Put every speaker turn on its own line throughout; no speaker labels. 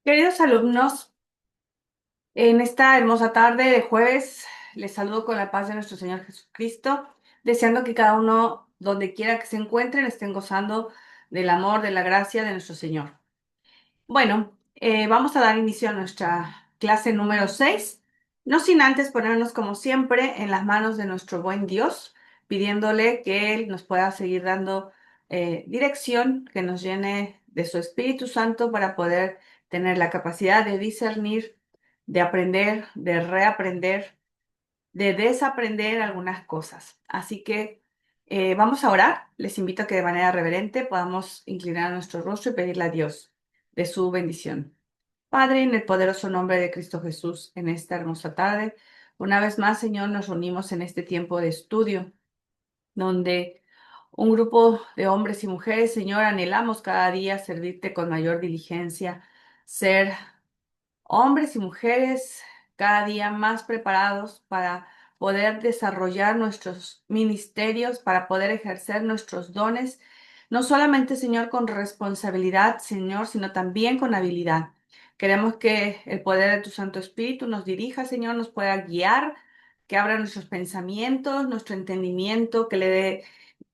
Queridos alumnos, en esta hermosa tarde de jueves les saludo con la paz de nuestro Señor Jesucristo, deseando que cada uno, donde quiera que se encuentren, estén gozando del amor, de la gracia de nuestro Señor. Bueno, vamos a dar inicio a nuestra clase número 6, no sin antes ponernos como siempre en las manos de nuestro buen Dios, pidiéndole que Él nos pueda seguir dando dirección, que nos llene de su Espíritu Santo para poder tener la capacidad de discernir, de aprender, de reaprender, de desaprender algunas cosas. Así que vamos a orar. Les invito a que de manera reverente podamos inclinar nuestro rostro y pedirle a Dios de su bendición. Padre, en el poderoso nombre de Cristo Jesús, en esta hermosa tarde, una vez más, Señor, nos reunimos en este tiempo de estudio, donde un grupo de hombres y mujeres, Señor, anhelamos cada día servirte con mayor diligencia, ser hombres y mujeres cada día más preparados para poder desarrollar nuestros ministerios, para poder ejercer nuestros dones, no solamente, Señor, con responsabilidad, Señor, sino también con habilidad. Queremos que el poder de tu Santo Espíritu nos dirija, Señor, nos pueda guiar, que abra nuestros pensamientos, nuestro entendimiento, que le dé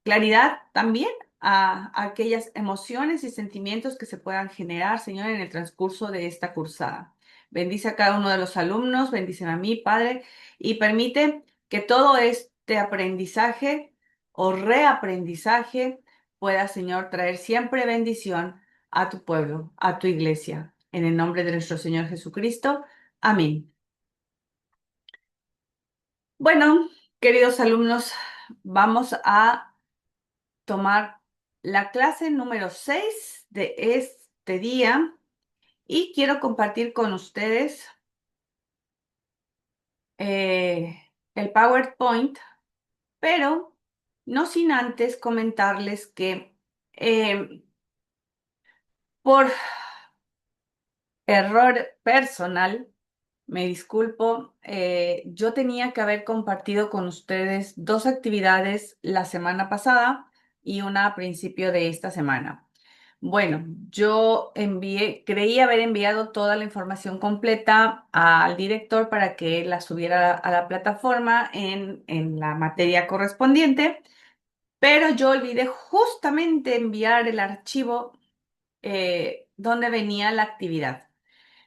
claridad también a aquellas emociones y sentimientos que se puedan generar, Señor, en el transcurso de esta cursada. Bendice a cada uno de los alumnos, bendice a mí, Padre, y permite que todo este aprendizaje o reaprendizaje pueda, Señor, traer siempre bendición a tu pueblo, a tu iglesia. En el nombre de nuestro Señor Jesucristo. Amén. Bueno, queridos alumnos, vamos a tomar la clase número 6 de este día y quiero compartir con ustedes el PowerPoint, pero no sin antes comentarles que eh, por error personal, me disculpo, yo tenía que haber compartido con ustedes dos actividades la semana pasada y una a principio de esta semana. Bueno, yo creí haber enviado toda la información completa al director para que la subiera a la plataforma en la materia correspondiente, pero yo olvidé justamente enviar el archivo donde venía la actividad.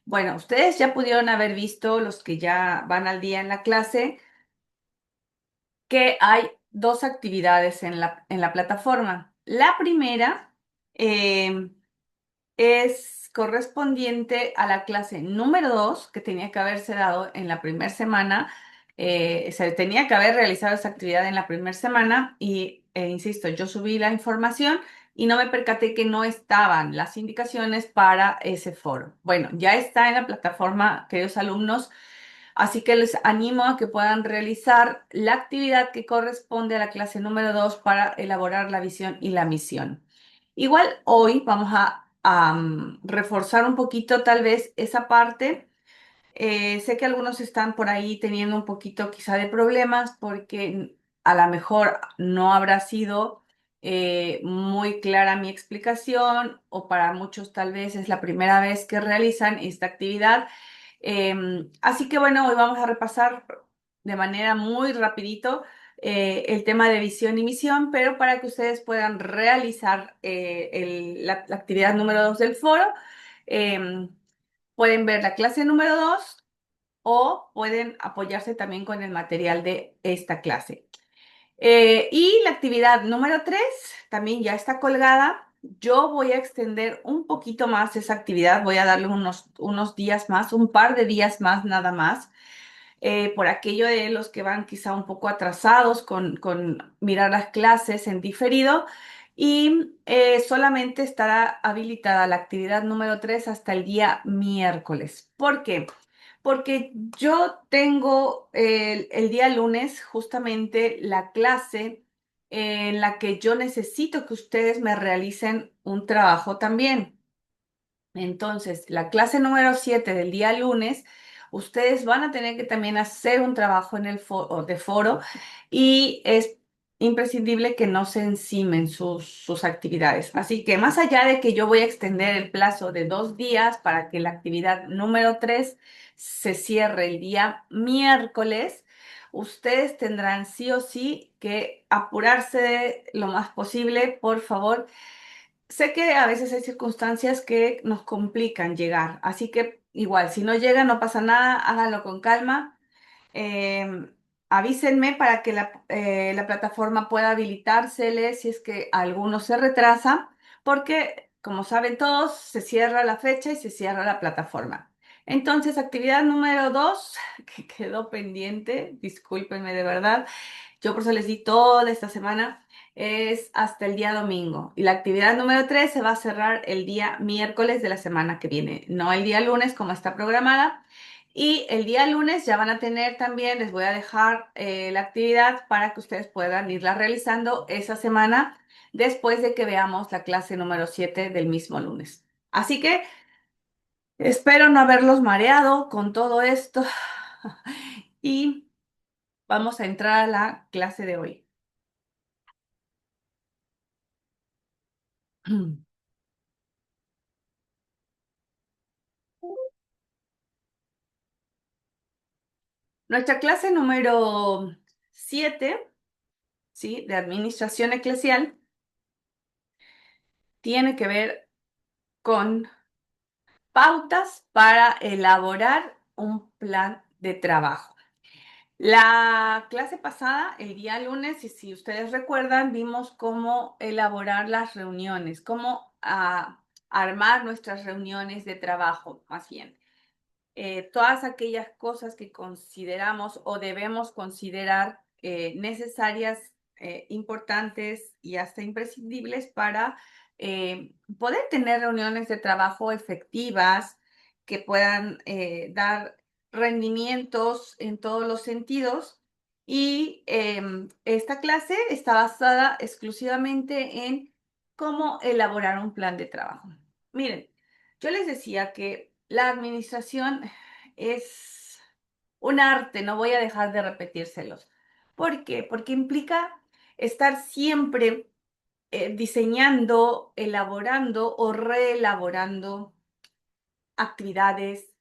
Bueno, ustedes ya pudieron haber visto, los que ya van al día en la clase, que hay dos actividades en la plataforma. La primera eh, es correspondiente a la clase número 2 que tenía que haberse dado en la primera semana. Se tenía que haber realizado esa actividad en la primera semana y, insisto, yo subí la información y no me percaté que no estaban las indicaciones para ese foro. Bueno, ya está en la plataforma, queridos alumnos. Así que les animo a que puedan realizar la actividad que corresponde a la clase número 2 para elaborar la visión y la misión. Igual hoy vamos a reforzar un poquito tal vez esa parte. Sé que algunos están por ahí teniendo un poquito quizá de problemas porque a lo mejor no habrá sido muy clara mi explicación o para muchos tal vez es la primera vez que realizan esta actividad. Así que bueno, hoy vamos a repasar de manera muy rapidito el tema de visión y misión, pero para que ustedes puedan realizar la actividad número 2 del foro, em, pueden ver la clase número 2 o pueden apoyarse también con el material de esta clase. Y la actividad número 3 también ya está colgada. Yo voy a extender un poquito más esa actividad, voy a darle unos días más, un par de días más nada más, por aquello de los que van quizá un poco atrasados con mirar las clases en diferido. Y solamente estará habilitada la actividad número 3 hasta el día miércoles. ¿Por qué? Porque yo tengo el día lunes justamente la clase en la que yo necesito que ustedes me realicen un trabajo también. Entonces, la clase número 7 del día lunes, ustedes van a tener que también hacer un trabajo en el foro, de foro y es imprescindible que no se encimen sus actividades. Así que más allá de que yo voy a extender el plazo de 2 días para que la actividad número 3 se cierre el día miércoles, ustedes tendrán sí o sí que apurarse lo más posible, por favor. Sé que a veces hay circunstancias que nos complican llegar, así que igual, si no llega, no pasa nada, háganlo con calma. eh, Avísenme para que la plataforma pueda habilitársele si es que alguno se retrasa, porque como saben todos, se cierra la fecha y se cierra la plataforma. Entonces, actividad número 2, que quedó pendiente, discúlpenme de verdad, yo por eso les di toda esta semana, es hasta el día domingo. Y la actividad número 3 se va a cerrar el día miércoles de la semana que viene, no el día lunes como está programada. Y el día lunes ya van a tener también, les voy a dejar la actividad para que ustedes puedan irla realizando esa semana después de que veamos la clase número 7 del mismo lunes. Así que espero no haberlos mareado con todo esto y vamos a entrar a la clase de hoy. Nuestra clase número 7, ¿sí? De administración eclesial, tiene que ver con pautas para elaborar un plan de trabajo. La clase pasada, el día lunes, y si ustedes recuerdan, vimos cómo elaborar las reuniones, cómo armar nuestras reuniones de trabajo, más bien. Todas aquellas cosas que consideramos o debemos considerar necesarias, importantes y hasta imprescindibles para poder tener reuniones de trabajo efectivas que puedan dar rendimientos en todos los sentidos. Y esta clase está basada exclusivamente en cómo elaborar un plan de trabajo. Miren, yo les decía que la administración es un arte, no voy a dejar de repetírselos. ¿Por qué? Porque implica estar siempre diseñando, elaborando o reelaborando actividades,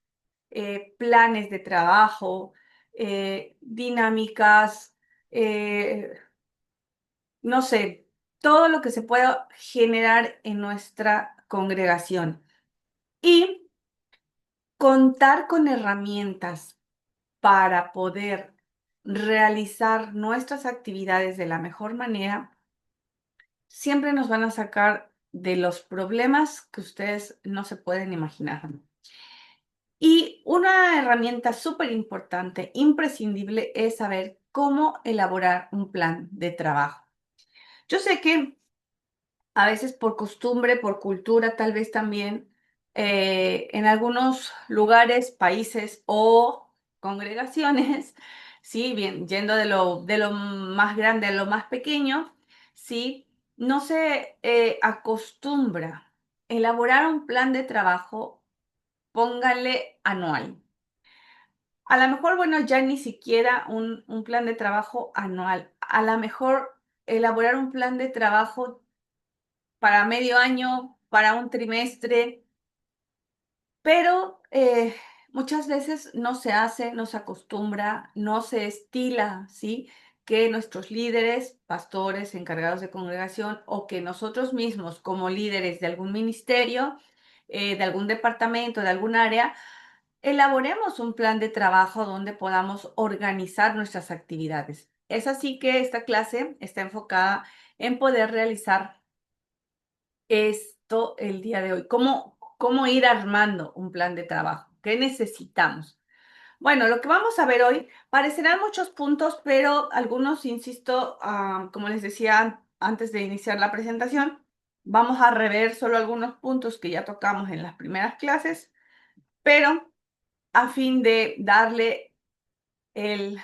planes de trabajo, dinámicas, eh, no sé, todo lo que se pueda generar en nuestra congregación. Y contar con herramientas para poder realizar nuestras actividades de la mejor manera, siempre nos van a sacar de los problemas que ustedes no se pueden imaginar. Y una herramienta súper importante, imprescindible, es saber cómo elaborar un plan de trabajo. Yo sé que a veces por costumbre, por cultura, tal vez también en algunos lugares, países o congregaciones, sí, bien, yendo de lo más grande a lo más pequeño, sí, no se acostumbra elaborar un plan de trabajo, póngale anual. A lo mejor, bueno, ya ni siquiera un plan de trabajo anual. A lo mejor elaborar un plan de trabajo para medio año, para un trimestre, pero muchas veces no se hace, no se acostumbra, no se estila, ¿sí? Que nuestros líderes, pastores, encargados de congregación o que nosotros mismos como líderes de algún ministerio, de algún departamento, de algún área, elaboremos un plan de trabajo donde podamos organizar nuestras actividades. Es así que esta clase está enfocada en poder realizar esto el día de hoy. ¿Cómo ir armando un plan de trabajo? ¿Qué necesitamos? Bueno, lo que vamos a ver hoy parecerán muchos puntos, pero algunos, insisto, como les decía antes de iniciar la presentación, vamos a rever solo algunos puntos que ya tocamos en las primeras clases, pero a fin de darle el,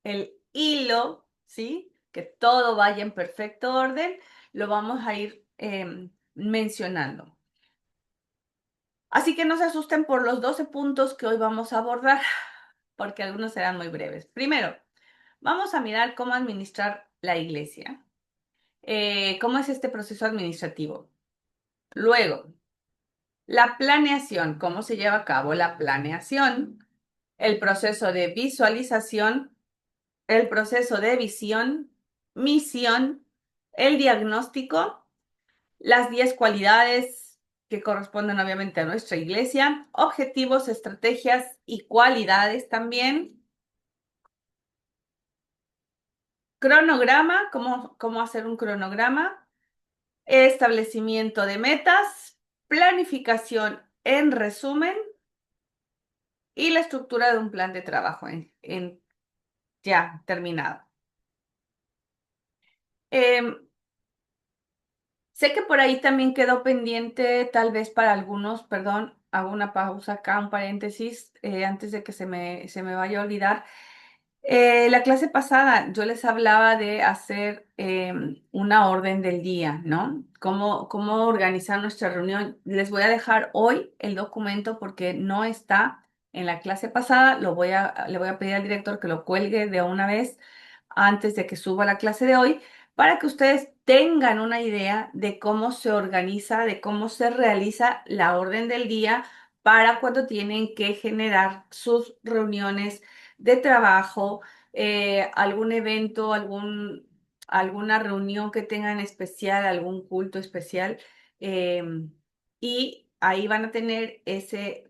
el hilo, ¿sí? Que todo vaya en perfecto orden, lo vamos a ir mencionando. Así que no se asusten por los 12 puntos que hoy vamos a abordar, porque algunos serán muy breves. Primero, vamos a mirar cómo administrar la iglesia. ¿Cómo es este proceso administrativo? Luego, la planeación, ¿cómo se lleva a cabo la planeación? El proceso de visualización, el proceso de visión, misión, el diagnóstico, las 10 cualidades que corresponden obviamente a nuestra iglesia, objetivos, estrategias y cualidades también, cronograma, cómo hacer un cronograma, establecimiento de metas, planificación en resumen y la estructura de un plan de trabajo en ya terminado. Em, Sé que por ahí también quedó pendiente, tal vez para algunos, perdón, hago una pausa acá, un paréntesis, antes de que se me vaya a olvidar. La clase pasada yo les hablaba de hacer una orden del día, ¿no? Cómo organizar nuestra reunión. Les voy a dejar hoy el documento porque no está en la clase pasada. Le voy a pedir al director que lo cuelgue de una vez antes de que suba la clase de hoy para que ustedes tengan una idea de cómo se organiza, de cómo se realiza la orden del día para cuando tienen que generar sus reuniones de trabajo, algún evento, alguna reunión que tengan especial, algún culto especial. Y ahí van a tener ese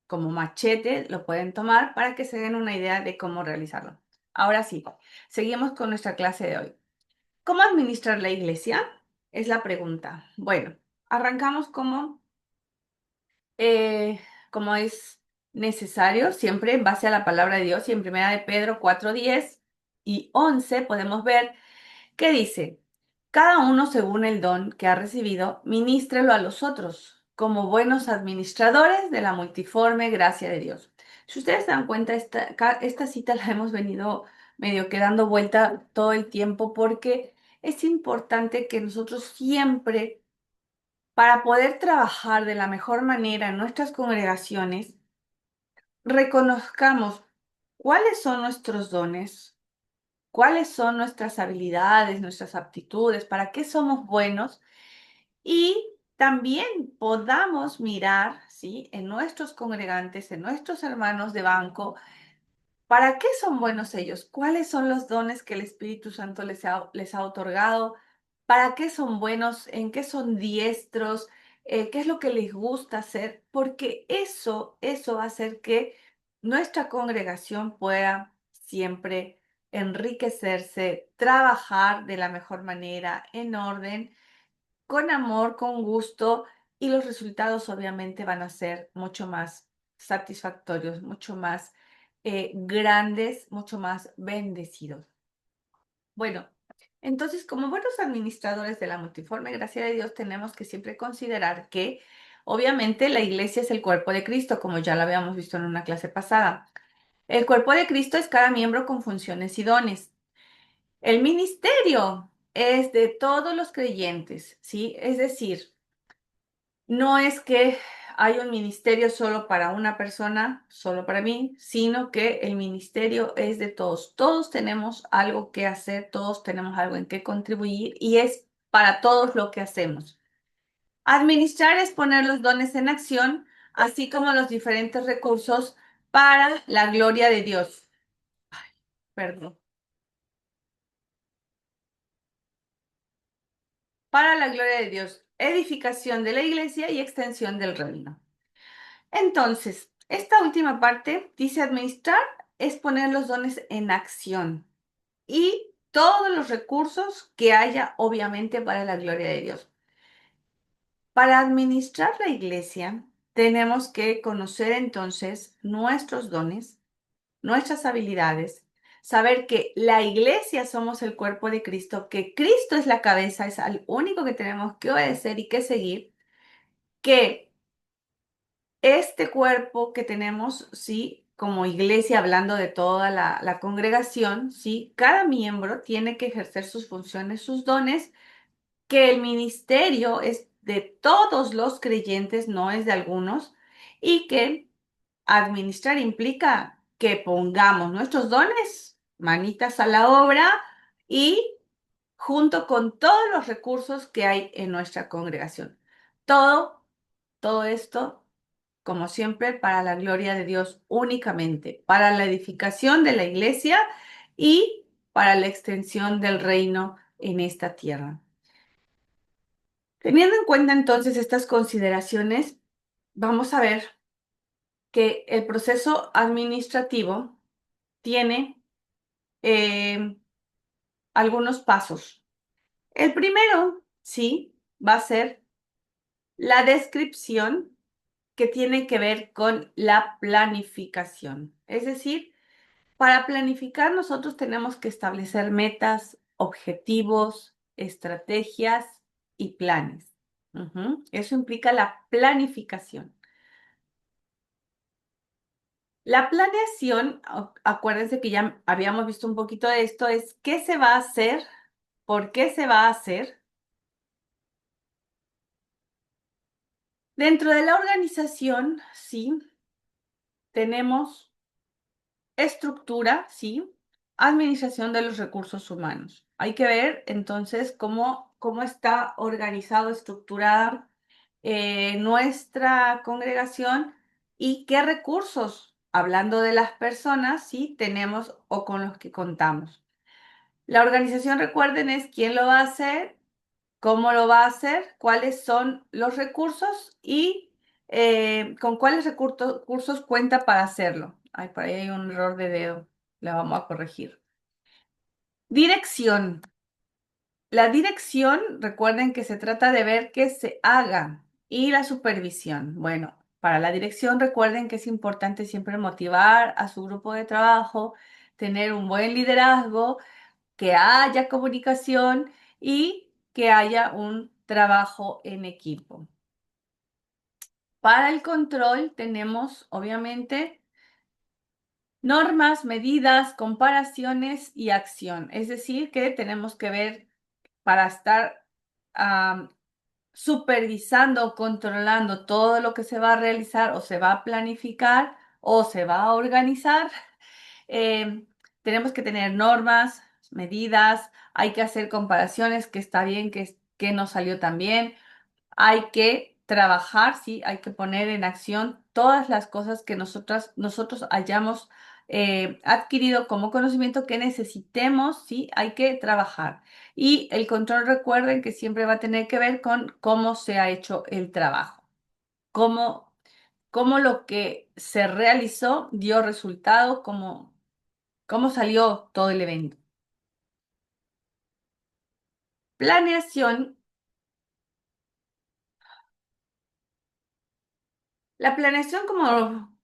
como machete, lo pueden tomar para que se den una idea de cómo realizarlo. Ahora sí, seguimos con nuestra clase de hoy. ¿Cómo administrar la iglesia? Es la pregunta. Bueno, arrancamos como es necesario, siempre en base a la palabra de Dios, y en Primera de Pedro 4:10 y 11 podemos ver que dice, cada uno según el don que ha recibido, ministrelo a los otros, como buenos administradores de la multiforme gracia de Dios. Si ustedes se dan cuenta, esta cita la hemos venido medio que dando vuelta todo el tiempo porque es importante que nosotros siempre, para poder trabajar de la mejor manera en nuestras congregaciones, reconozcamos cuáles son nuestros dones, cuáles son nuestras habilidades, nuestras aptitudes, para qué somos buenos y también podamos mirar, ¿sí? En nuestros congregantes, en nuestros hermanos de banco, ¿para qué son buenos ellos? ¿Cuáles son los dones que el Espíritu Santo les ha otorgado? ¿Para qué son buenos? ¿En qué son diestros? ¿Qué es lo que les gusta hacer? Porque eso va a hacer que nuestra congregación pueda siempre enriquecerse, trabajar de la mejor manera, en orden, con amor, con gusto, y los resultados obviamente van a ser mucho más satisfactorios, mucho más grandes, mucho más bendecidos. Bueno, entonces como buenos administradores de la multiforme gracia de Dios tenemos que siempre considerar que obviamente la iglesia es el cuerpo de Cristo, como ya lo habíamos visto en una clase pasada. El cuerpo de Cristo es cada miembro con funciones y dones. El ministerio es de todos los creyentes, ¿sí? Es decir, no es que hay un ministerio solo para una persona, solo para mí, sino que el ministerio es de todos. Todos tenemos algo que hacer, todos tenemos algo en que contribuir y es para todos lo que hacemos. Administrar es poner los dones en acción, así como los diferentes recursos para la gloria de Dios. Perdón. Para la gloria de Dios, edificación de la iglesia y extensión del reino. Entonces, esta última parte dice administrar es poner los dones en acción y todos los recursos que haya, obviamente, para la gloria de Dios. Para administrar la iglesia, tenemos que conocer entonces nuestros dones, nuestras habilidades, saber que la iglesia somos el cuerpo de Cristo, que Cristo es la cabeza, es al único que tenemos que obedecer y que seguir, que este cuerpo que tenemos, sí, como iglesia, hablando de toda la congregación, sí, cada miembro tiene que ejercer sus funciones, sus dones, que el ministerio es de todos los creyentes, no es de algunos, y que administrar implica que pongamos nuestros dones, manitas a la obra, y junto con todos los recursos que hay en nuestra congregación. Todo, todo esto, como siempre, para la gloria de Dios únicamente, para la edificación de la iglesia y para la extensión del reino en esta tierra. Teniendo en cuenta entonces estas consideraciones, vamos a ver que el proceso administrativo tiene eh, algunos pasos. El primero, sí, va a ser la descripción que tiene que ver con la planificación. Es decir, para planificar nosotros tenemos que establecer metas, objetivos, estrategias y planes. Eso implica la planificación. La planeación, acuérdense que ya habíamos visto un poquito de esto, es qué se va a hacer, por qué se va a hacer. Dentro de la organización, sí, tenemos estructura, sí, administración de los recursos humanos. Hay que ver entonces cómo está organizado, estructurada nuestra congregación y qué recursos, hablando de las personas, sí, tenemos o con los que contamos. La organización, recuerden, es quién lo va a hacer, cómo lo va a hacer, cuáles son los recursos y con cuáles recursos cuenta para hacerlo. Ay, por ahí hay un error de dedo, la vamos a corregir. Dirección. La dirección, recuerden que se trata de ver que se haga y la supervisión. Bueno, para la dirección recuerden que es importante siempre motivar a su grupo de trabajo, tener un buen liderazgo, que haya comunicación y que haya un trabajo en equipo. Para el control tenemos, obviamente, normas, medidas, comparaciones y acción. Es decir, que tenemos que ver para estar supervisando, controlando todo lo que se va a realizar o se va a planificar o se va a organizar. Eh, tenemos que tener normas, medidas, hay que hacer comparaciones, que está bien, que no salió tan bien. Hay que trabajar, sí, hay que poner en acción todas las cosas que nosotros hayamos adquirido como conocimiento que necesitemos, sí, hay que trabajar. Y el control, recuerden que siempre va a tener que ver con cómo se ha hecho el trabajo, cómo, cómo lo que se realizó dio resultado, cómo salió todo el evento. Planeación. La planeación,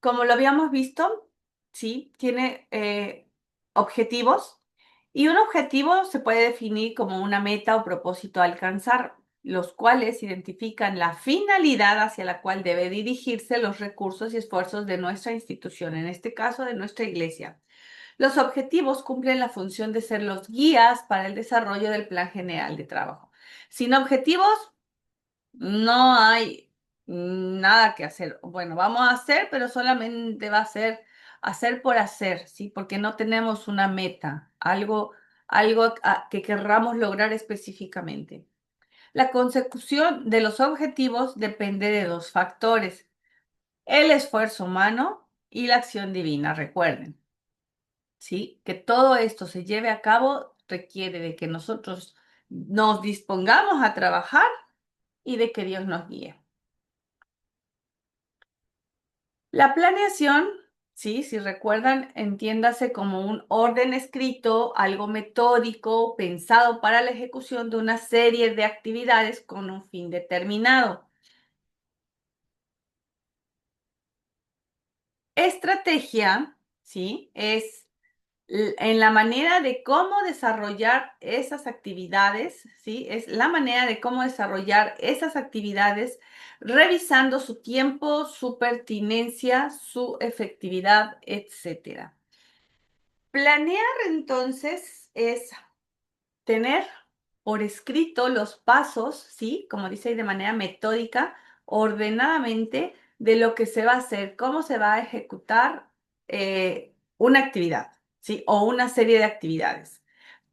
como lo habíamos visto, sí, tiene objetivos y un objetivo se puede definir como una meta o propósito a alcanzar, los cuales identifican la finalidad hacia la cual debe dirigirse los recursos y esfuerzos de nuestra institución, en este caso de nuestra iglesia. Los objetivos cumplen la función de ser los guías para el desarrollo del plan general de trabajo. Sin objetivos, no hay nada que hacer. Bueno, vamos a hacer, pero solamente va a ser hacer por hacer, ¿sí? Porque no tenemos una meta, algo que querramos lograr específicamente. La consecución de los objetivos depende de dos factores: el esfuerzo humano y la acción divina, recuerden, ¿sí? Que todo esto se lleve a cabo requiere de que nosotros nos dispongamos a trabajar y de que Dios nos guíe. La planeación, sí, si recuerdan, entiéndase como un orden escrito, algo metódico, pensado para la ejecución de una serie de actividades con un fin determinado. Estrategia, sí, es en la manera de cómo desarrollar esas actividades, ¿sí? Es la manera de cómo desarrollar esas actividades, revisando su tiempo, su pertinencia, su efectividad, etcétera. Planear entonces es tener por escrito los pasos, ¿sí? Como dice ahí, de manera metódica, ordenadamente, de lo que se va a hacer, cómo se va a ejecutar una actividad, ¿sí? O una serie de actividades.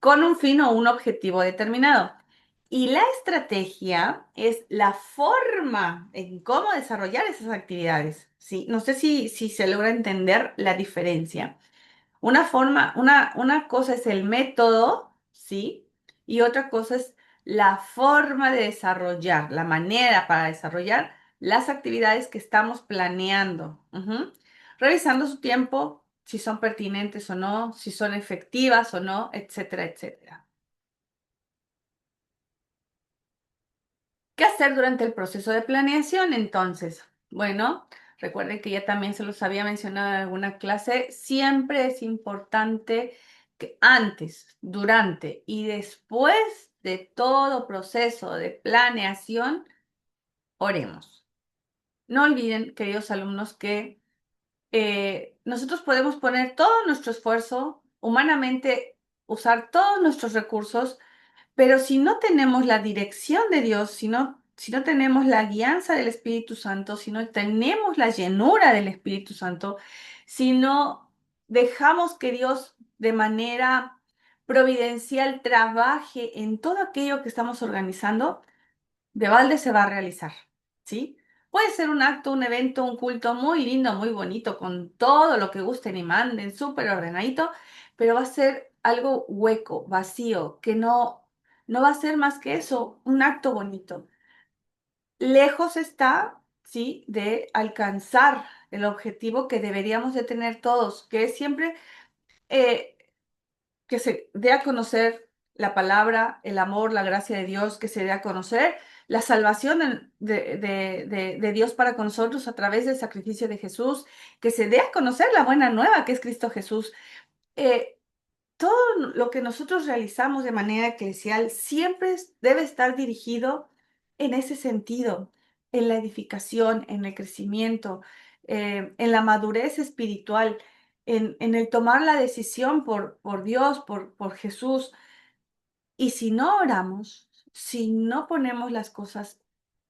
con un fin o un objetivo determinado. Y la estrategia es la forma en cómo desarrollar esas actividades, ¿sí? No sé si se logra entender la diferencia. Una cosa es el método, ¿sí? Y otra cosa es la forma de desarrollar, la manera para desarrollar las actividades que estamos planeando. Ujú. Revisando su tiempo, si son pertinentes o no, si son efectivas o no, etcétera, etcétera. ¿Qué hacer durante el proceso de planeación entonces? Bueno, recuerden que ya también se los había mencionado en alguna clase, siempre es importante que antes, durante y después de todo proceso de planeación, oremos. No olviden, queridos alumnos, que nosotros podemos poner todo nuestro esfuerzo, humanamente usar todos nuestros recursos, pero si no tenemos la dirección de Dios, si no tenemos la guianza del Espíritu Santo, si no tenemos la llenura del Espíritu Santo, si no dejamos que Dios de manera providencial trabaje en todo aquello que estamos organizando, de balde se va a realizar, ¿sí? Puede ser un acto, un evento, un culto muy lindo, muy bonito, con todo lo que gusten y manden, súper ordenadito, pero va a ser algo hueco, vacío, que no va a ser más que eso, un acto bonito. Lejos está, ¿sí?, de alcanzar el objetivo que deberíamos de tener todos, que es siempre eh, que se dé a conocer la palabra, el amor, la gracia de Dios, que se dé a conocer la salvación de Dios para con nosotros a través del sacrificio de Jesús, que se dé a conocer la buena nueva que es Cristo Jesús. Eh, Todo lo que nosotros realizamos de manera eclesial siempre debe estar dirigido en ese sentido, en la edificación, en el crecimiento, en la madurez espiritual, en el tomar la decisión por Dios, por Jesús. Y si no oramos, si no ponemos las cosas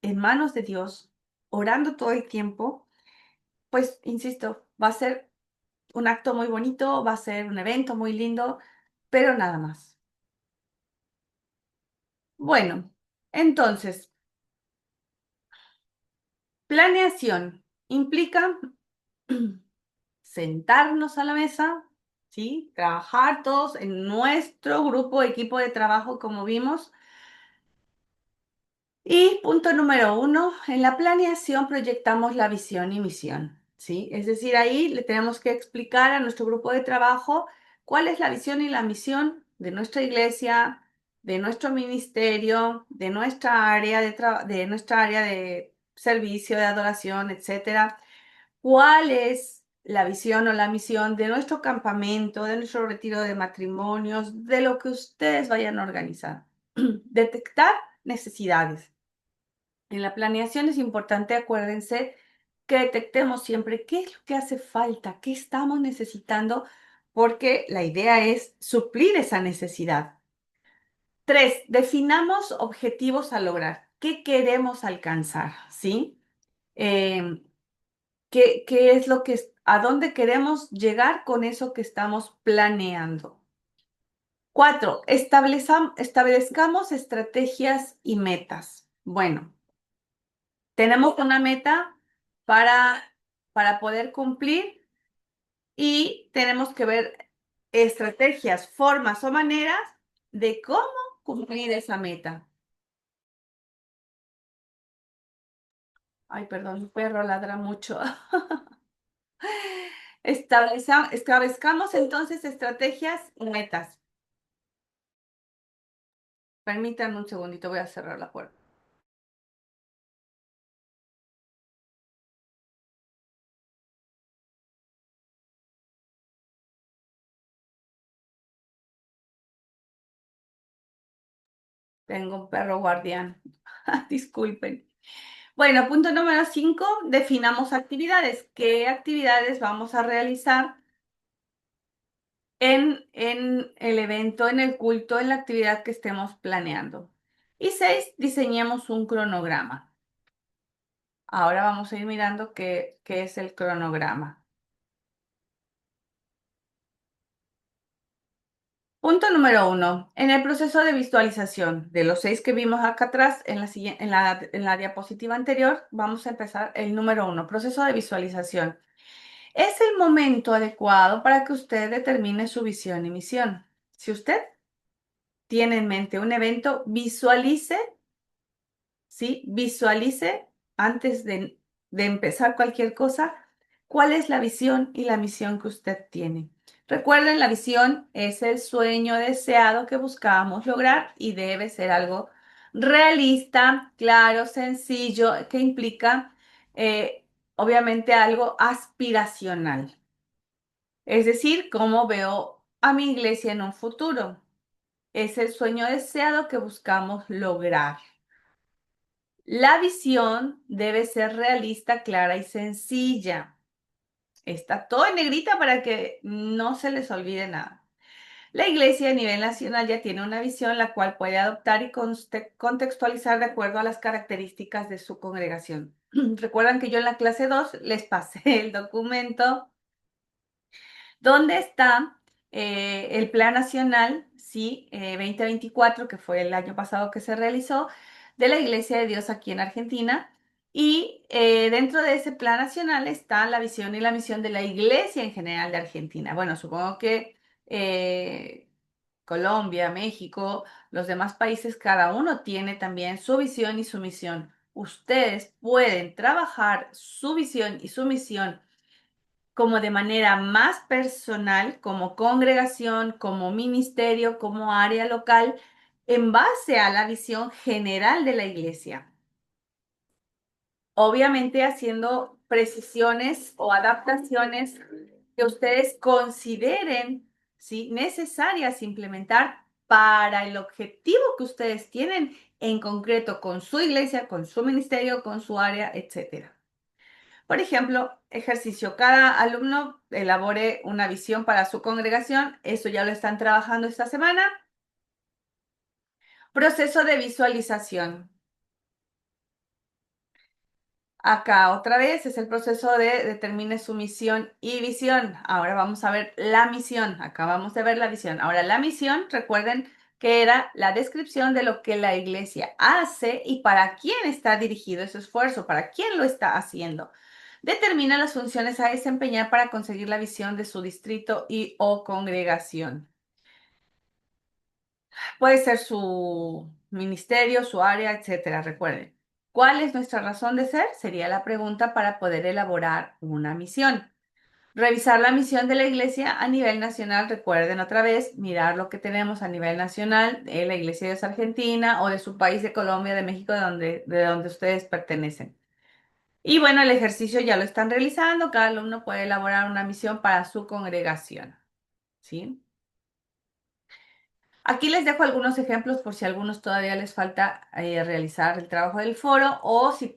en manos de Dios, orando todo el tiempo, pues, insisto, va a ser un acto muy bonito, va a ser un evento muy lindo, pero nada más. Bueno, entonces, planeación implica sentarnos a la mesa, ¿sí? Trabajar todos en nuestro grupo, equipo de trabajo, como vimos. Y punto número uno, en la planeación proyectamos la visión y misión, ¿sí? Es decir, ahí le tenemos que explicar a nuestro grupo de trabajo cuál es la visión y la misión de nuestra iglesia, de nuestro ministerio, de nuestra área de servicio, de adoración, etcétera. ¿Cuál es la visión o la misión de nuestro campamento, de nuestro retiro de matrimonios, de lo que ustedes vayan a organizar? Detectar necesidades. En la planeación es importante, acuérdense, que detectemos siempre qué es lo que hace falta, qué estamos necesitando, porque la idea es suplir esa necesidad. 3, definamos objetivos a lograr. ¿Qué queremos alcanzar? ¿Sí? Em, ¿qué es lo que, a dónde queremos llegar con eso que estamos planeando? 4, establezcamos estrategias y metas. Bueno, tenemos una meta para, para poder cumplir y tenemos que ver estrategias, formas o maneras de cómo cumplir esa meta. Ay, perdón, mi perro ladra mucho. Establezcamos entonces estrategias y metas. Permítanme un segundito, voy a cerrar la puerta. Tengo un perro guardián. Disculpen. Bueno, punto número 5, definamos actividades. ¿Qué actividades vamos a realizar en el evento, en el culto, en la actividad que estemos planeando? Y 6, diseñemos un cronograma. Ahora vamos a ir mirando qué es el cronograma. Punto número uno. En el proceso de visualización de los seis que vimos acá atrás en la diapositiva anterior, vamos a empezar el número uno, proceso de visualización. Es el momento adecuado para que usted determine su visión y misión. Si usted tiene en mente un evento, visualice, ¿sí? Visualice antes de empezar cualquier cosa, cuál es la visión y la misión que usted tiene. Recuerden, la visión es el sueño deseado que buscamos lograr y debe ser algo realista, claro, sencillo, que implica, obviamente, algo aspiracional. Es decir, cómo veo a mi iglesia en un futuro. Es el sueño deseado que buscamos lograr. La visión debe ser realista, clara y sencilla. Está todo en negrita para que no se les olvide nada. La iglesia a nivel nacional ya tiene una visión la cual puede adoptar y contextualizar de acuerdo a las características de su congregación. Recuerdan que yo en la clase 2 les pasé el documento donde está el Plan Nacional, sí, 2024, que fue el año pasado que se realizó, de la Iglesia de Dios aquí en Argentina. Y dentro de ese Plan Nacional está la visión y la misión de la Iglesia en general de Argentina. Bueno, supongo que Colombia, México, los demás países, cada uno tiene también su visión y su misión. Ustedes pueden trabajar su visión y su misión como de manera más personal, como congregación, como ministerio, como área local, en base a la visión general de la iglesia. Obviamente haciendo precisiones o adaptaciones que ustedes consideren, ¿sí?, necesarias implementar para el objetivo que ustedes tienen en concreto con su iglesia, con su ministerio, con su área, etcétera. Por ejemplo, ejercicio. Cada alumno elabore una visión para su congregación. Eso ya lo están trabajando esta semana. Proceso de visualización. Acá otra vez es el proceso de determine su misión y visión. Ahora vamos a ver la misión. Acabamos de ver la visión. Ahora la misión, recuerden que era la descripción de lo que la iglesia hace y para quién está dirigido ese esfuerzo, para quién lo está haciendo. Determina las funciones a desempeñar para conseguir la visión de su distrito y o congregación. Puede ser su ministerio, su área, etcétera. Recuerden, ¿cuál es nuestra razón de ser? Sería la pregunta para poder elaborar una misión. Revisar la misión de la iglesia a nivel nacional. Recuerden otra vez, mirar lo que tenemos a nivel nacional de la Iglesia de Dios Argentina o de su país de Colombia, de México, de donde ustedes pertenecen. Y bueno, el ejercicio ya lo están realizando. Cada alumno puede elaborar una misión para su congregación. ¿Sí? Aquí les dejo algunos ejemplos por si a algunos todavía les falta realizar el trabajo del foro o si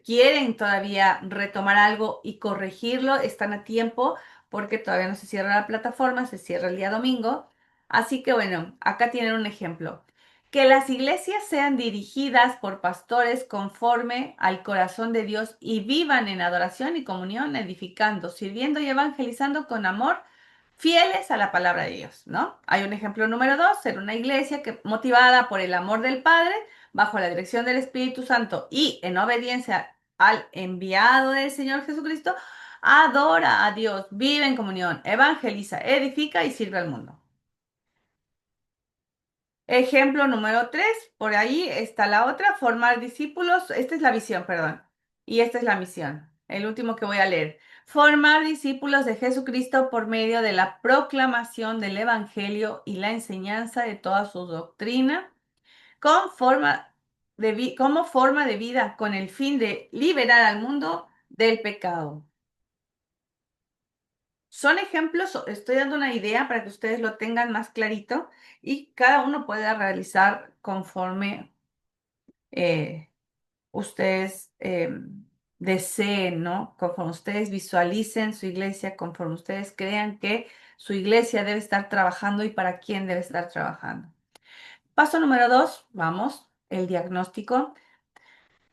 quieren todavía retomar algo y corregirlo, están a tiempo porque todavía no se cierra la plataforma, se cierra el día domingo. Así que bueno, acá tienen un ejemplo. Que las iglesias sean dirigidas por pastores conforme al corazón de Dios y vivan en adoración y comunión, edificando, sirviendo y evangelizando con amor, fieles a la palabra de Dios, ¿no? Hay un ejemplo número dos, ser una iglesia que motivada por el amor del Padre, bajo la dirección del Espíritu Santo y en obediencia al enviado del Señor Jesucristo, adora a Dios, vive en comunión, evangeliza, edifica y sirve al mundo. Ejemplo número tres, por ahí está la otra, formar discípulos. Esta es la visión, perdón. Y esta es la misión. El último que voy a leer. Formar discípulos de Jesucristo por medio de la proclamación del Evangelio y la enseñanza de toda su doctrina, como forma de vida, con el fin de liberar al mundo del pecado. Son ejemplos, estoy dando una idea para que ustedes lo tengan más clarito y cada uno pueda realizar conforme eh, ustedes deseen, ¿no? Conforme ustedes visualicen su iglesia, conforme ustedes crean que su iglesia debe estar trabajando y para quién debe estar trabajando. Paso número dos, vamos, el diagnóstico.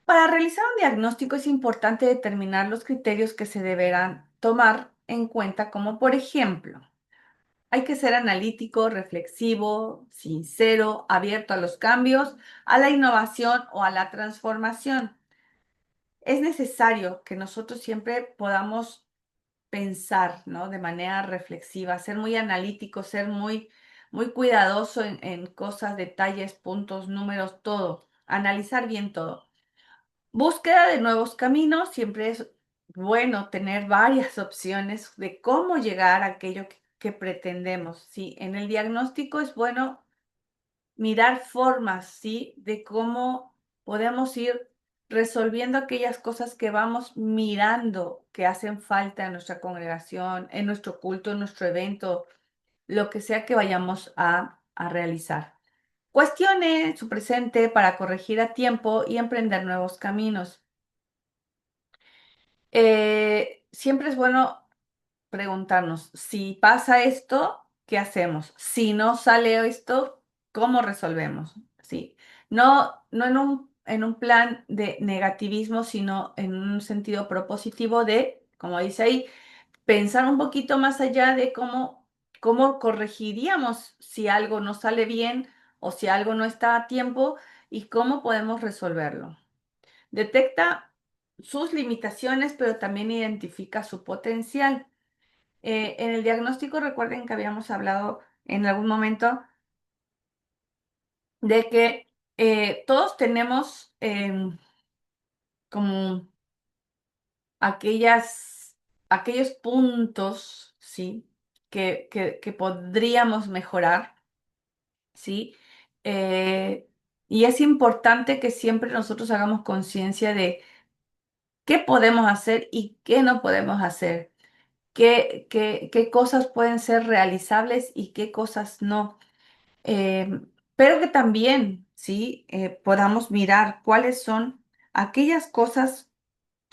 Para realizar un diagnóstico es importante determinar los criterios que se deberán tomar en cuenta, como por ejemplo, Hay que ser analítico, reflexivo, sincero, abierto a los cambios, a la innovación o a la transformación. Es necesario que nosotros siempre podamos pensar, ¿no? De manera reflexiva, ser muy analítico, ser muy cuidadoso en cosas, detalles, puntos, números, todo, analizar bien todo. Búsqueda de nuevos caminos, siempre es bueno tener varias opciones de cómo llegar a aquello que pretendemos. Sí, en el diagnóstico es bueno mirar formas, ¿sí? De cómo podemos ir resolviendo aquellas cosas que vamos mirando que hacen falta en nuestra congregación, en nuestro culto, en nuestro evento, lo que sea que vayamos a realizar. Cuestione su presente para corregir a tiempo y emprender nuevos caminos. Siempre es bueno preguntarnos, si pasa esto, ¿qué hacemos? Si no sale esto, ¿cómo resolvemos? Sí. No en un plan de negativismo, sino en un sentido propositivo de, como dice ahí, pensar un poquito más allá de cómo corregiríamos si algo no sale bien o si algo no está a tiempo y cómo podemos resolverlo. Detecta sus limitaciones, pero también identifica su potencial. En el diagnóstico, recuerden que habíamos hablado en algún momento de que todos tenemos como aquellos puntos, ¿sí? Que podríamos mejorar, ¿sí? Eh, y es importante que siempre nosotros hagamos conciencia de qué podemos hacer y qué no podemos hacer, qué cosas pueden ser realizables y qué cosas no. Pero que también, ¿sí? Podamos mirar cuáles son aquellas cosas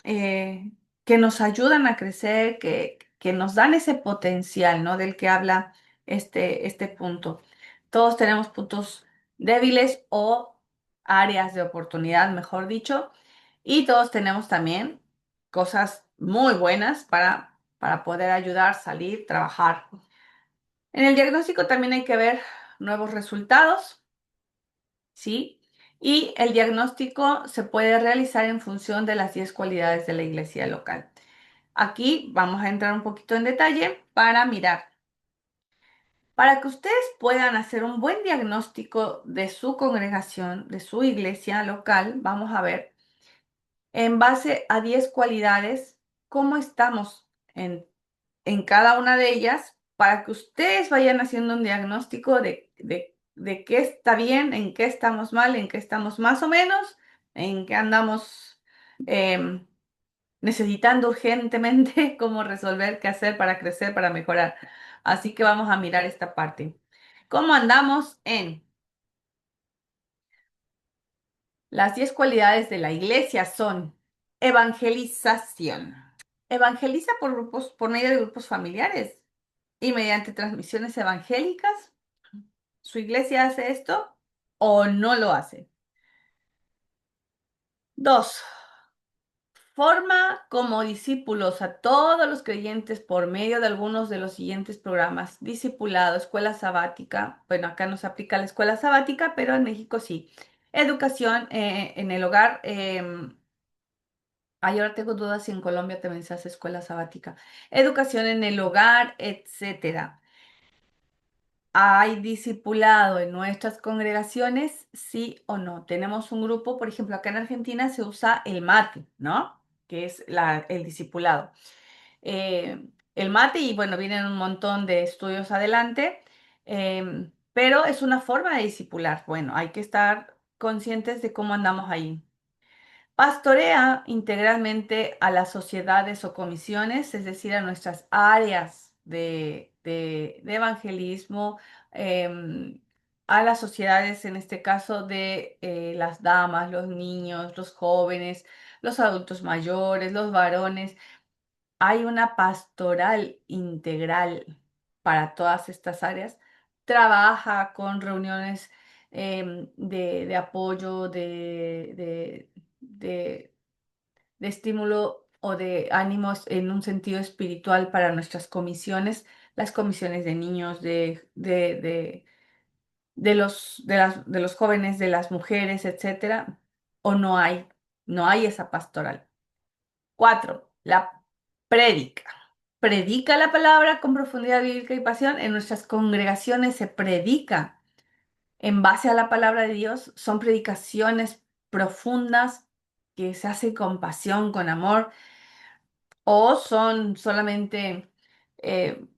que nos ayudan a crecer, que nos dan ese potencial, ¿no? Del que habla este punto. Todos tenemos puntos débiles o áreas de oportunidad, mejor dicho, y todos tenemos también cosas muy buenas para poder ayudar, salir, trabajar. En el diagnóstico también hay que ver nuevos resultados, ¿sí? Y el diagnóstico se puede realizar en función de las 10 cualidades de la iglesia local. Aquí vamos a entrar un poquito en detalle para mirar. Para que ustedes puedan hacer un buen diagnóstico de su congregación, de su iglesia local, vamos a ver en base a 10 cualidades cómo estamos en cada una de ellas para que ustedes vayan haciendo un diagnóstico de qué está bien, en qué estamos mal, en qué estamos más o menos, en qué andamos em, necesitando urgentemente cómo resolver, qué hacer para crecer, para mejorar. Así que vamos a mirar esta parte. ¿Cómo andamos en las 10 cualidades de la iglesia? Son evangelización. Evangeliza por grupos, por medio de grupos familiares y mediante transmisiones evangélicas. ¿Su iglesia hace esto o no lo hace? Dos, forma como discípulos a todos los creyentes por medio de algunos de los siguientes programas. Discipulado, escuela sabática. Bueno, acá no se aplica la escuela sabática, pero en México sí. Educación en el hogar. Ahora tengo dudas si en Colombia también se hace escuela sabática. Educación en el hogar, etcétera. ¿Hay discipulado en nuestras congregaciones? Sí o no. Tenemos un grupo, por ejemplo, acá en Argentina se usa el mate, ¿no? Que es el discipulado. El mate, y bueno, vienen un montón de estudios adelante, pero es una forma de discipular. Bueno, hay que estar conscientes de cómo andamos ahí. Pastorea integralmente a las sociedades o comisiones, es decir, a nuestras áreas de evangelismo, em, a las sociedades, en este caso, de las damas, los niños, los jóvenes, los adultos mayores, los varones. Hay una pastoral integral para todas estas áreas. Trabaja con reuniones de apoyo, de de estímulo o de ánimos en un sentido espiritual para nuestras comisiones, las comisiones de niños, de los jóvenes, de las mujeres, etcétera, o no hay esa pastoral. Cuatro, la prédica. Predica la palabra con profundidad bíblica y pasión. En nuestras congregaciones se predica en base a la palabra de Dios. Son predicaciones profundas que se hacen con pasión, con amor, o son solamente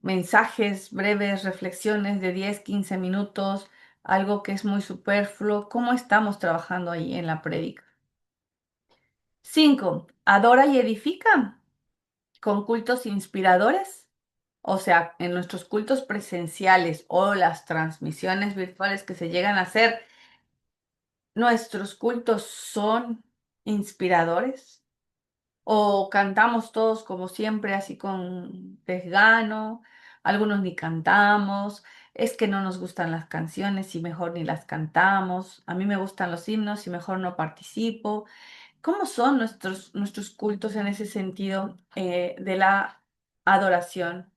mensajes breves, reflexiones de 10, 15 minutos, algo que es muy superfluo. ¿Cómo estamos trabajando ahí en la prédica? Cinco, adora y edifica con cultos inspiradores. O sea, en nuestros cultos presenciales o las transmisiones virtuales que se llegan a hacer, nuestros cultos son inspiradores. O cantamos todos como siempre, así con desgano, algunos ni cantamos, es que no nos gustan las canciones y mejor ni las cantamos, a mí me gustan los himnos y mejor no participo. ¿Cómo son nuestros cultos en ese sentido de la adoración?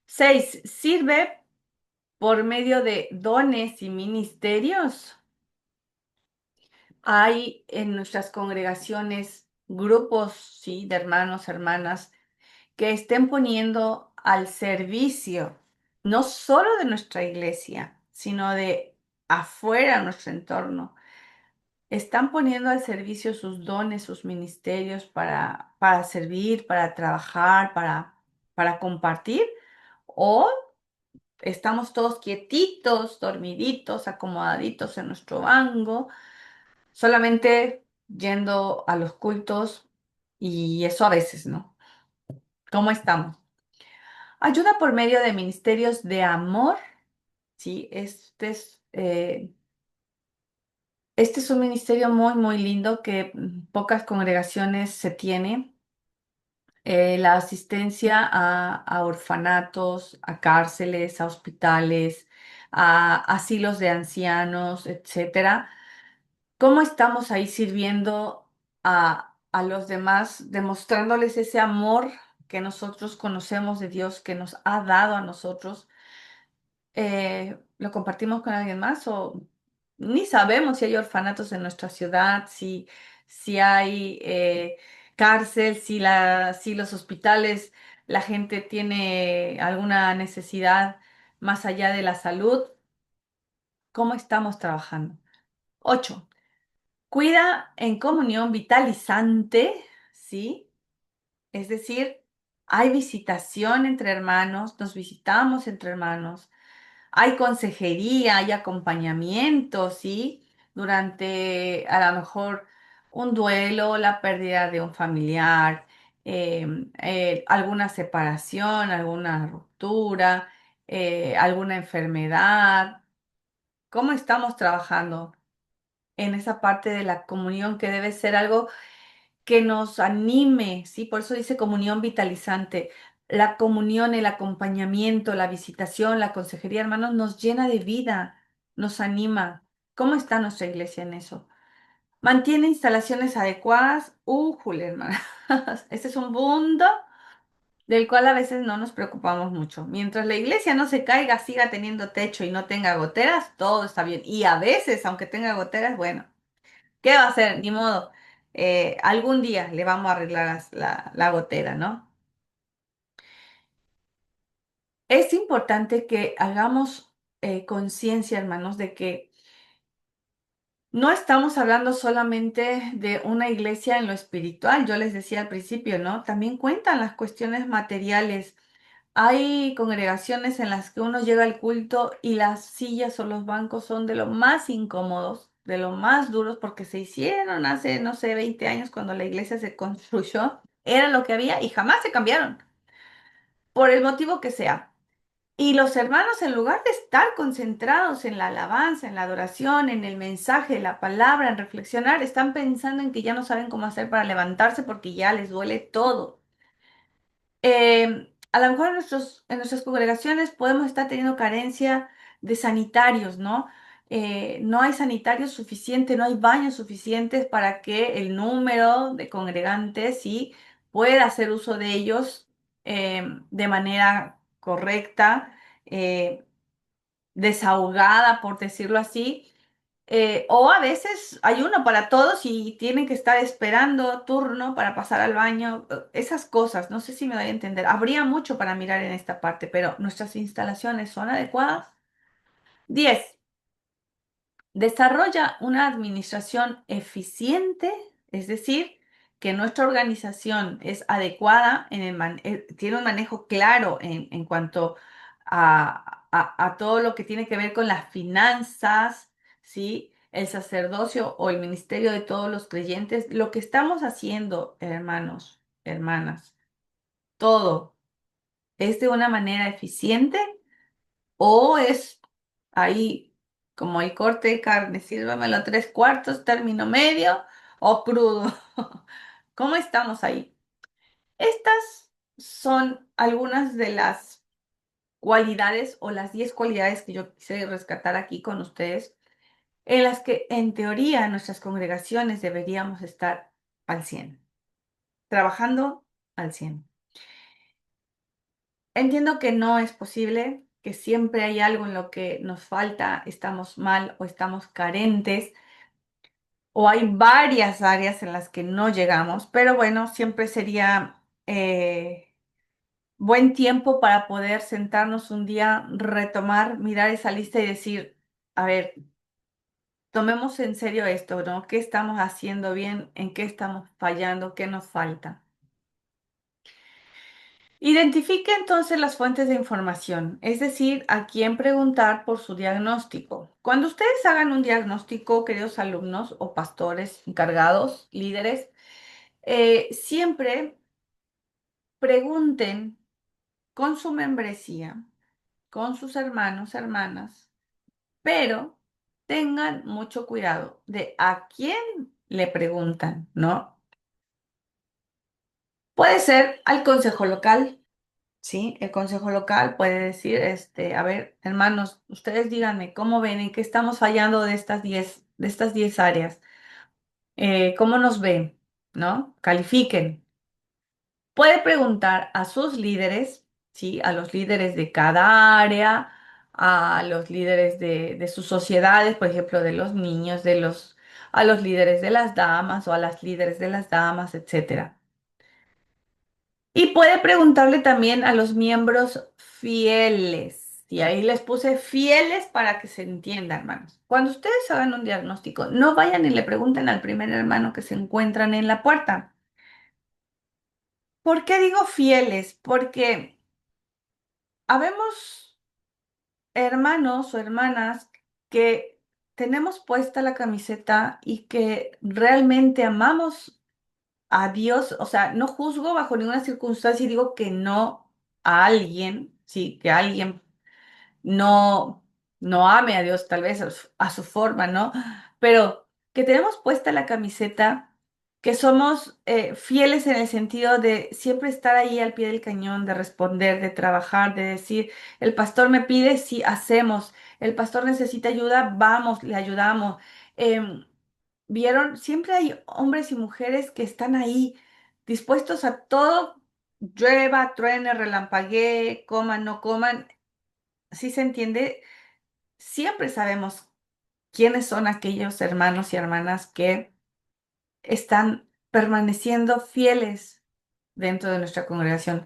Seis, sirve por medio de dones y ministerios. Hay en nuestras congregaciones grupos, sí, de hermanos, hermanas, que estén poniendo al servicio, no solo de nuestra iglesia, sino de afuera, nuestro entorno. Están poniendo al servicio sus dones, sus ministerios para servir, para trabajar, para compartir, o estamos todos quietitos, dormiditos, acomodaditos en nuestro banco, solamente yendo a los cultos y eso a veces, ¿no? ¿Cómo estamos? Ayuda por medio de ministerios de amor, ¿sí? Este es un ministerio muy, muy lindo que pocas congregaciones se tiene. La asistencia a orfanatos, a cárceles, a hospitales, a asilos de ancianos, etcétera. ¿Cómo estamos ahí sirviendo a los demás, demostrándoles ese amor que nosotros conocemos de Dios, que nos ha dado a nosotros? ¿Lo compartimos con alguien más o ni sabemos si hay orfanatos en nuestra ciudad, si hay cárcel, si los hospitales, la gente tiene alguna necesidad más allá de la salud? ¿Cómo estamos trabajando? Ocho, cuida en comunión vitalizante, ¿sí? Es decir, hay visitación entre hermanos, nos visitamos entre hermanos. Hay consejería, hay acompañamiento, ¿sí? Durante a lo mejor un duelo, la pérdida de un familiar, alguna separación, alguna ruptura, alguna enfermedad. ¿Cómo estamos trabajando en esa parte de la comunión que debe ser algo que nos anime, ¿sí? Por eso dice comunión vitalizante. La comunión, el acompañamiento, la visitación, la consejería, hermanos, nos llena de vida, nos anima. ¿Cómo está nuestra iglesia en eso? ¿Mantiene instalaciones adecuadas? Jule, hermanas. Este es un mundo del cual a veces no nos preocupamos mucho. Mientras la iglesia no se caiga, siga teniendo techo y no tenga goteras, todo está bien. Y a veces, aunque tenga goteras, bueno. ¿Qué va a hacer? Ni modo. Algún día le vamos a arreglar la gotera, ¿no? Es importante que hagamos conciencia, hermanos, de que no estamos hablando solamente de una iglesia en lo espiritual. Yo les decía al principio, ¿no? También cuentan las cuestiones materiales. Hay congregaciones en las que uno llega al culto y las sillas o los bancos son de lo más incómodos, de lo más duros, porque se hicieron hace, no sé, 20 años cuando la iglesia se construyó. Era lo que había y jamás se cambiaron, por el motivo que sea. Y los hermanos, en lugar de estar concentrados en la alabanza, en la adoración, en el mensaje, la palabra, en reflexionar, están pensando en que ya no saben cómo hacer para levantarse porque ya les duele todo. A lo mejor en nuestras congregaciones podemos estar teniendo carencia de sanitarios, ¿no? No hay sanitarios suficientes, no hay baños suficientes para que el número de congregantes sí pueda hacer uso de ellos de manera correcta, eh, desahogada, por decirlo así. O a veces hay uno para todos y tienen que estar esperando turno para pasar al baño. Esas cosas, no sé si me doy a entender. Habría mucho para mirar en esta parte, pero ¿nuestras instalaciones son adecuadas? 10. Desarrolla una administración eficiente, es decir, que nuestra organización es adecuada, tiene un manejo claro en cuanto a todo lo que tiene que ver con las finanzas, ¿sí? El sacerdocio o el ministerio de todos los creyentes. Lo que estamos haciendo, hermanos, hermanas, todo es de una manera eficiente o es ahí como el corte de carne, sírvamelo tres cuartos, término medio o crudo. ¿Cómo estamos ahí? Estas son algunas de las cualidades o las 10 cualidades que yo quise rescatar aquí con ustedes, en las que en teoría nuestras congregaciones deberíamos estar al 100, trabajando al 100. Entiendo que no es posible, que siempre hay algo en lo que nos falta, estamos mal o estamos carentes, o hay varias áreas en las que no llegamos, pero bueno, siempre sería buen tiempo para poder sentarnos un día, retomar, mirar esa lista y decir, a ver, tomemos en serio esto, ¿no? ¿Qué estamos haciendo bien? ¿En qué estamos fallando? ¿Qué nos falta? Identifique entonces las fuentes de información, es decir, a quién preguntar por su diagnóstico. Cuando ustedes hagan un diagnóstico, queridos alumnos o pastores encargados, líderes, siempre pregunten con su membresía, con sus hermanos, hermanas, pero tengan mucho cuidado de a quién le preguntan, ¿no? Puede ser al consejo local. Sí, el consejo local puede decir, a ver, hermanos, ustedes díganme cómo ven, en qué estamos fallando de estas 10 áreas. ¿Cómo nos ven? ¿No? Califiquen. Puede preguntar a sus líderes, ¿sí? A los líderes de cada área, a los líderes de sus sociedades, por ejemplo, de los niños, a los líderes de las damas o a las líderes de las damas, etcétera. Y puede preguntarle también a los miembros fieles. Y ahí les puse fieles para que se entienda, hermanos. Cuando ustedes hagan un diagnóstico, no vayan y le pregunten al primer hermano que se encuentran en la puerta. ¿Por qué digo fieles? Porque habemos hermanos o hermanas que tenemos puesta la camiseta y que realmente amamos a Dios, o sea, no juzgo bajo ninguna circunstancia y digo que no a alguien, sí, que alguien no, no ame a Dios, tal vez a su forma, ¿no? Pero que tenemos puesta la camiseta, que somos fieles en el sentido de siempre estar ahí al pie del cañón, de responder, de trabajar, de decir, el pastor me pide, sí, hacemos, el pastor necesita ayuda, vamos, le ayudamos. Em, ¿Vieron? Siempre hay hombres y mujeres que están ahí dispuestos a todo, llueva, truene, relampaguee, coman, no coman. ¿Sí se entiende? Siempre sabemos quiénes son aquellos hermanos y hermanas que están permaneciendo fieles dentro de nuestra congregación.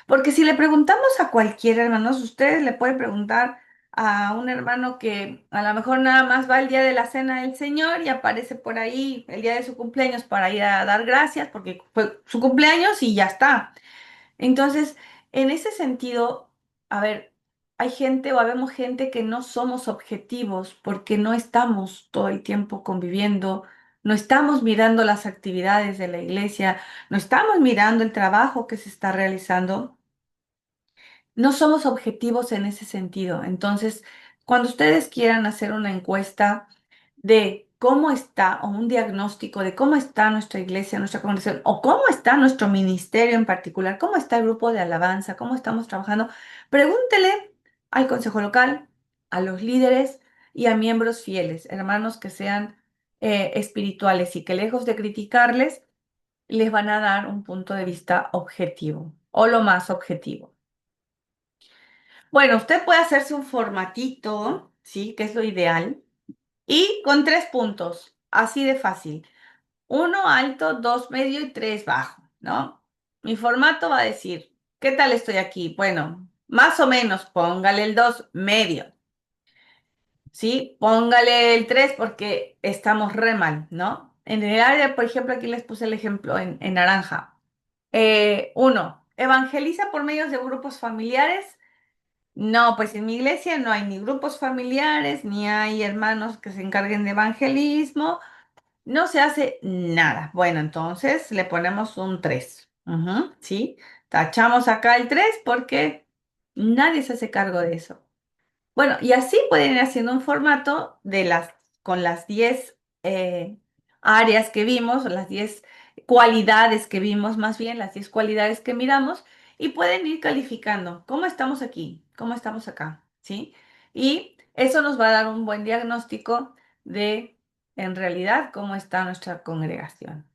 Porque si le preguntamos a cualquier hermano, ustedes le pueden preguntar a un hermano que a lo mejor nada más va el día de la cena del Señor y aparece por ahí el día de su cumpleaños para ir a dar gracias porque fue su cumpleaños y ya está. Entonces, en ese sentido, a ver, hay gente o habemos gente que no somos objetivos porque no estamos todo el tiempo conviviendo, no estamos mirando las actividades de la iglesia, no estamos mirando el trabajo que se está realizando. No somos objetivos en ese sentido. Entonces, cuando ustedes quieran hacer una encuesta de cómo está, o un diagnóstico de cómo está nuestra iglesia, nuestra congregación, o cómo está nuestro ministerio en particular, cómo está el grupo de alabanza, cómo estamos trabajando, pregúntele al consejo local, a los líderes y a miembros fieles, hermanos que sean espirituales y que lejos de criticarles, les van a dar un punto de vista objetivo. o lo más objetivo. Bueno, usted puede hacerse un formatito, ¿sí? Que es lo ideal. Y con 3 puntos, así de fácil. Uno alto, dos medio y tres bajo, ¿no? Mi formato va a decir, ¿qué tal estoy aquí? Bueno, más o menos, póngale el 2 medio, ¿sí? Póngale el 3 porque estamos re mal, ¿no? En el área, por ejemplo, aquí les puse el ejemplo en naranja. Uno, evangeliza por medios de grupos familiares. No, pues en mi iglesia no hay ni grupos familiares, ni hay hermanos que se encarguen de evangelismo. No se hace nada. Bueno, entonces le ponemos un 3. Ujú, ¿sí? Tachamos acá el 3 porque nadie se hace cargo de eso. Bueno, y así pueden ir haciendo un formato con las 10 áreas que vimos, o las 10 cualidades que vimos, más bien, las 10 cualidades que miramos, y pueden ir calificando cómo estamos aquí, cómo estamos acá, ¿sí? Y eso nos va a dar un buen diagnóstico de, en realidad, cómo está nuestra congregación.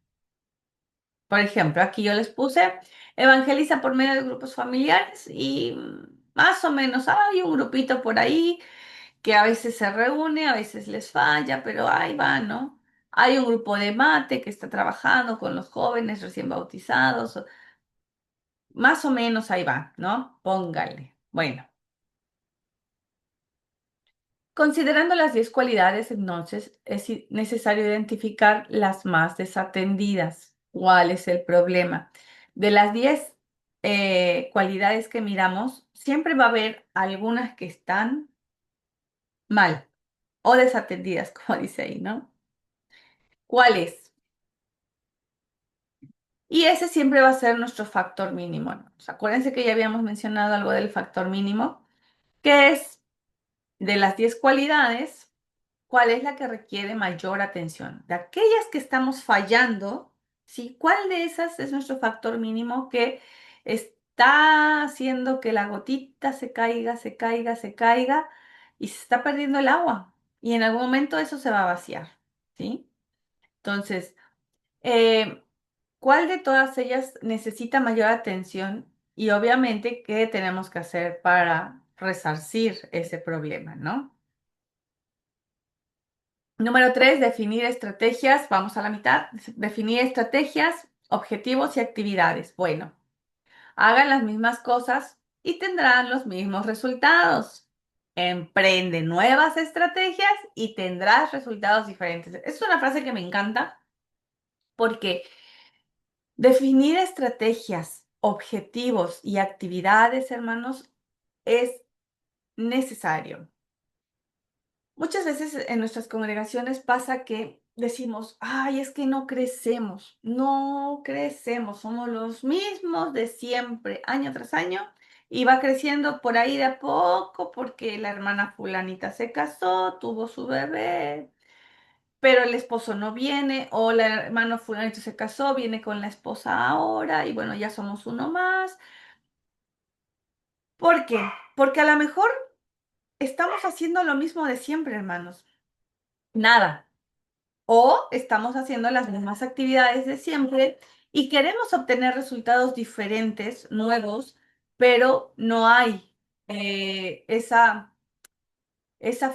Por ejemplo, aquí yo les puse, evangeliza por medio de grupos familiares y más o menos hay un grupito por ahí que a veces se reúne, a veces les falla, pero ahí va, ¿no? Hay un grupo de mate que está trabajando con los jóvenes recién bautizados, más o menos ahí va, ¿no? Póngale. Bueno, considerando las 10 cualidades, entonces es necesario identificar las más desatendidas. ¿Cuál es el problema? De las 10 cualidades que miramos, siempre va a haber algunas que están mal o desatendidas, como dice ahí, ¿no? ¿Cuál es? Y ese siempre va a ser nuestro factor mínimo, ¿no? O sea, acuérdense que ya habíamos mencionado algo del factor mínimo, que es de las 10 cualidades, ¿cuál es la que requiere mayor atención? De aquellas que estamos fallando, ¿sí? ¿Cuál de esas es nuestro factor mínimo que está haciendo que la gotita se caiga, se caiga, se caiga y se está perdiendo el agua? Y en algún momento eso se va a vaciar, ¿sí? Entonces, eh, ¿cuál de todas ellas necesita mayor atención? Y obviamente, ¿qué tenemos que hacer para resarcir ese problema, ¿no? Número 3, definir estrategias. Vamos a la mitad. Definir estrategias, objetivos y actividades. Bueno, hagan las mismas cosas y tendrán los mismos resultados. Emprende nuevas estrategias y tendrás resultados diferentes. Es una frase que me encanta porque definir estrategias, objetivos y actividades, hermanos, es necesario. Muchas veces en nuestras congregaciones pasa que decimos, ay, es que no crecemos, no crecemos, somos los mismos de siempre, año tras año, y va creciendo por ahí de a poco porque la hermana fulanita se casó, tuvo su bebé, pero el esposo no viene, o la hermana fulanito se casó, viene con la esposa ahora, y bueno, ya somos uno más. ¿Por qué? Porque a lo mejor estamos haciendo lo mismo de siempre, hermanos. Nada. O estamos haciendo las mismas actividades de siempre y queremos obtener resultados diferentes, nuevos, pero no hay esa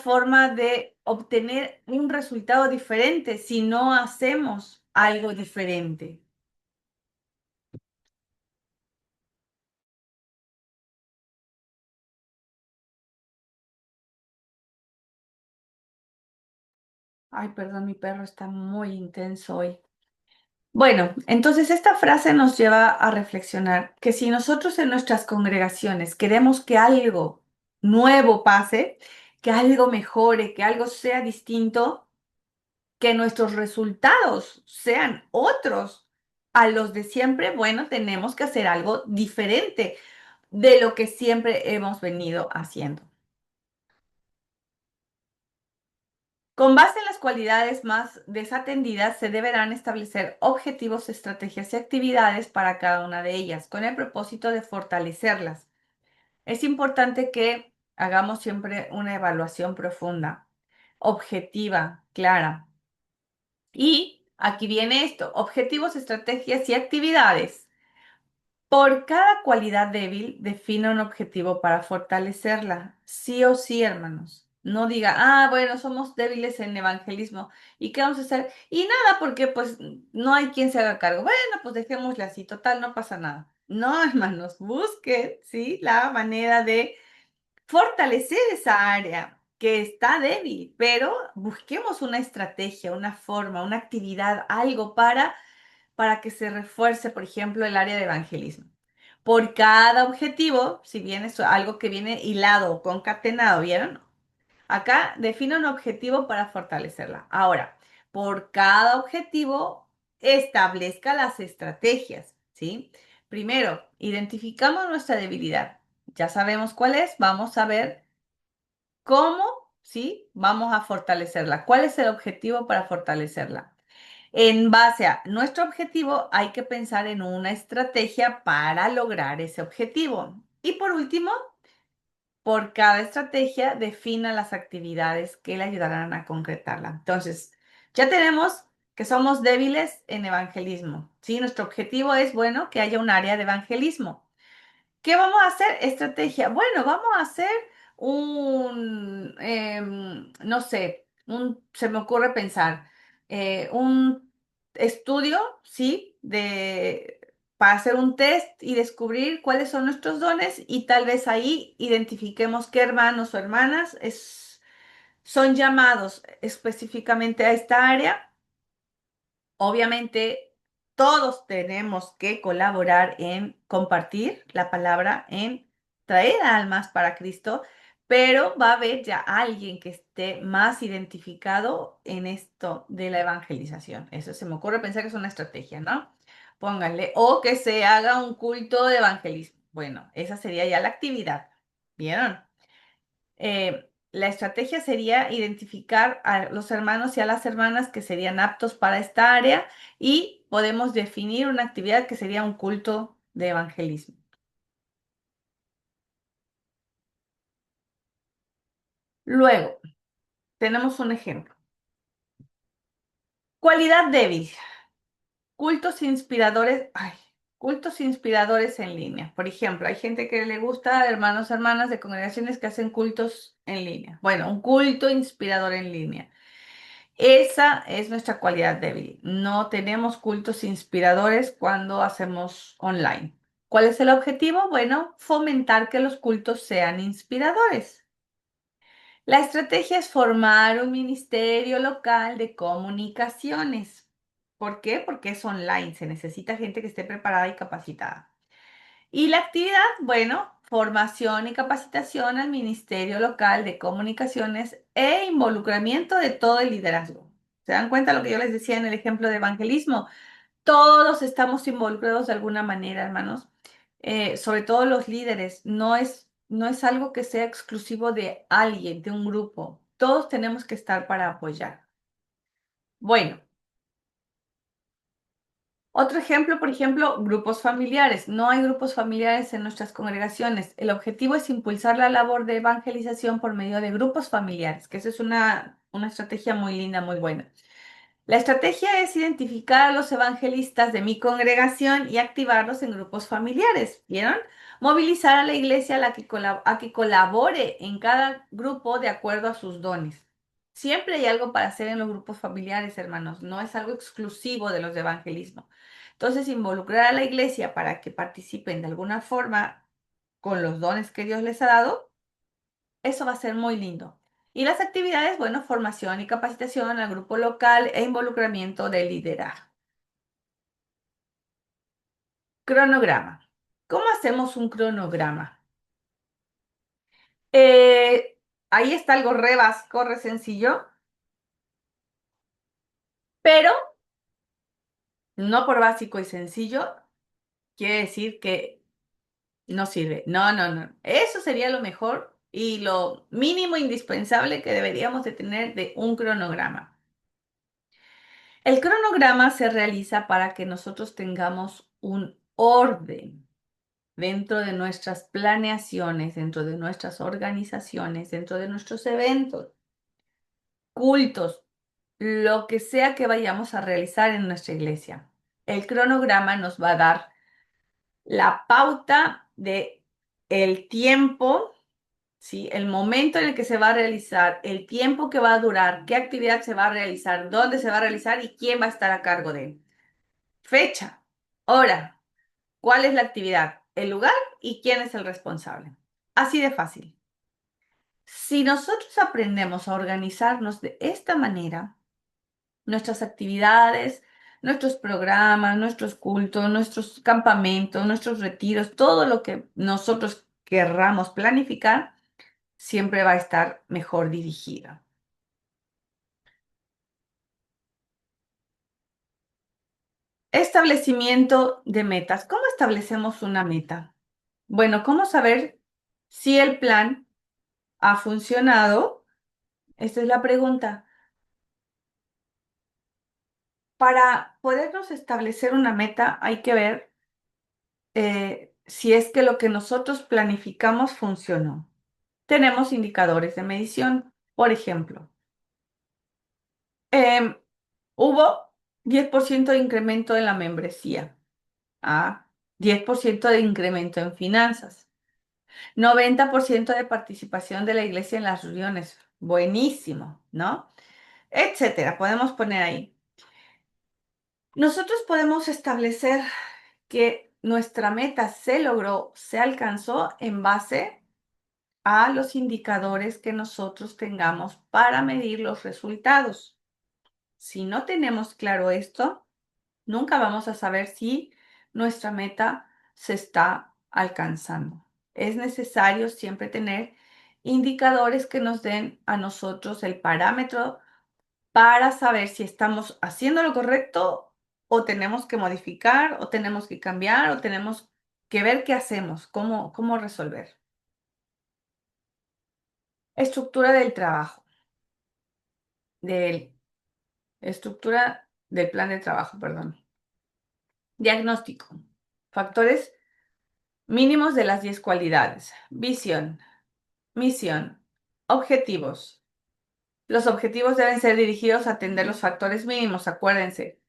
forma de obtener un resultado diferente si no hacemos algo diferente. Ay, perdón, mi perro está muy intenso hoy. Bueno, entonces esta frase nos lleva a reflexionar que si nosotros en nuestras congregaciones queremos que algo nuevo pase, que algo mejore, que algo sea distinto, que nuestros resultados sean otros a los de siempre, bueno, tenemos que hacer algo diferente de lo que siempre hemos venido haciendo. Con base en las cualidades más desatendidas, se deberán establecer objetivos, estrategias y actividades para cada una de ellas, con el propósito de fortalecerlas. Es importante que hagamos siempre una evaluación profunda, objetiva, clara. Y aquí viene esto, objetivos, estrategias y actividades. Por cada cualidad débil, defina un objetivo para fortalecerla. Sí o sí, hermanos. No diga, bueno, somos débiles en evangelismo. ¿Y qué vamos a hacer? Y nada, porque pues no hay quien se haga cargo. Bueno, pues dejémosle así, total, no pasa nada. No, hermanos, busquen, ¿sí? La manera de fortalecer esa área que está débil, pero busquemos una estrategia, una forma, una actividad, algo para que se refuerce, por ejemplo, el área de evangelismo. Por cada objetivo, si bien es algo que viene hilado o concatenado, ¿vieron? Acá define un objetivo para fortalecerla. Ahora, por cada objetivo, establezca las estrategias, ¿sí? Primero, identificamos nuestra debilidad. Ya sabemos cuál es, vamos a ver cómo, ¿sí? Vamos a fortalecerla. ¿Cuál es el objetivo para fortalecerla? En base a nuestro objetivo, hay que pensar en una estrategia para lograr ese objetivo. Y por último, por cada estrategia, defina las actividades que le ayudarán a concretarla. Entonces, ya tenemos que somos débiles en evangelismo, ¿sí? Nuestro objetivo es, bueno, que haya un área de evangelismo. ¿Qué vamos a hacer? Estrategia. Bueno, vamos a hacer no sé, se me ocurre pensar, un estudio, ¿sí? Para hacer un test y descubrir cuáles son nuestros dones y tal vez ahí identifiquemos qué hermanos o hermanas son llamados específicamente a esta área. Obviamente, todos tenemos que colaborar en compartir la palabra, en traer almas para Cristo, pero va a haber ya alguien que esté más identificado en esto de la evangelización. Eso se me ocurre pensar que es una estrategia, ¿no? Pónganle, o que se haga un culto de evangelismo. Bueno, esa sería ya la actividad. ¿Vieron? La estrategia sería identificar a los hermanos y a las hermanas que serían aptos para esta área y podemos definir una actividad que sería un culto de evangelismo. Luego, tenemos un ejemplo. Cualidad débil. Cultos inspiradores. Cultos inspiradores en línea. Por ejemplo, hay gente que le gusta, hermanos, hermanas de congregaciones que hacen cultos en línea. Bueno, un culto inspirador en línea. Esa es nuestra cualidad débil. No tenemos cultos inspiradores cuando hacemos online. ¿Cuál es el objetivo? Bueno, fomentar que los cultos sean inspiradores. La estrategia es formar un ministerio local de comunicaciones. ¿Por qué? Porque es online. Se necesita gente que esté preparada y capacitada. Y la actividad, bueno, formación y capacitación al Ministerio Local de Comunicaciones e involucramiento de todo el liderazgo. ¿Se dan cuenta lo que yo les decía en el ejemplo de evangelismo? Todos estamos involucrados de alguna manera, hermanos. Sobre todo los líderes. No es algo que sea exclusivo de alguien, de un grupo. Todos tenemos que estar para apoyar. Bueno. Otro ejemplo, por ejemplo, grupos familiares. No hay grupos familiares en nuestras congregaciones. El objetivo es impulsar la labor de evangelización por medio de grupos familiares, que eso es una estrategia muy linda, muy buena. La estrategia es identificar a los evangelistas de mi congregación y activarlos en grupos familiares. ¿Vieron? Movilizar a la iglesia a que colabore en cada grupo de acuerdo a sus dones. Siempre hay algo para hacer en los grupos familiares, hermanos. No es algo exclusivo de los de evangelismo. Entonces, involucrar a la iglesia para que participen de alguna forma con los dones que Dios les ha dado, eso va a ser muy lindo. Y las actividades, bueno, formación y capacitación al grupo local e involucramiento del liderazgo. Cronograma. ¿Cómo hacemos un cronograma? Ahí está algo re básico, re sencillo, pero no por básico y sencillo quiere decir que no sirve. No, no, no. Eso sería lo mejor y lo mínimo indispensable que deberíamos de tener de un cronograma. El cronograma se realiza para que nosotros tengamos un orden dentro de nuestras planeaciones, dentro de nuestras organizaciones, dentro de nuestros eventos, cultos, lo que sea que vayamos a realizar en nuestra iglesia. El cronograma nos va a dar la pauta de el tiempo, ¿sí? El momento en el que se va a realizar, el tiempo que va a durar, qué actividad se va a realizar, dónde se va a realizar y quién va a estar a cargo de él. Fecha, hora, cuál es la actividad, el lugar y quién es el responsable. Así de fácil. Si nosotros aprendemos a organizarnos de esta manera, nuestras actividades, nuestros programas, nuestros cultos, nuestros campamentos, nuestros retiros, todo lo que nosotros querramos planificar, siempre va a estar mejor dirigida. Establecimiento de metas. ¿Cómo establecemos una meta? Bueno, ¿cómo saber si el plan ha funcionado? Esta es la pregunta. Para podernos establecer una meta, hay que ver si es que lo que nosotros planificamos funcionó. Tenemos indicadores de medición. Por ejemplo, em, hubo 10% de incremento en la membresía. 10% de incremento en finanzas. 90% de participación de la iglesia en las reuniones. Buenísimo, ¿no? Etcétera. Podemos poner ahí. Nosotros podemos establecer que nuestra meta se logró, se alcanzó en base a los indicadores que nosotros tengamos para medir los resultados. Si no tenemos claro esto, nunca vamos a saber si nuestra meta se está alcanzando. Es necesario siempre tener indicadores que nos den a nosotros el parámetro para saber si estamos haciendo lo correcto o tenemos que modificar o tenemos que cambiar o tenemos que ver qué hacemos, cómo resolver. Estructura del trabajo, del, estructura del plan de trabajo, perdón. Diagnóstico. Factores mínimos de las 10 cualidades. Visión, misión, objetivos. Los objetivos deben ser dirigidos a atender los factores mínimos, acuérdense.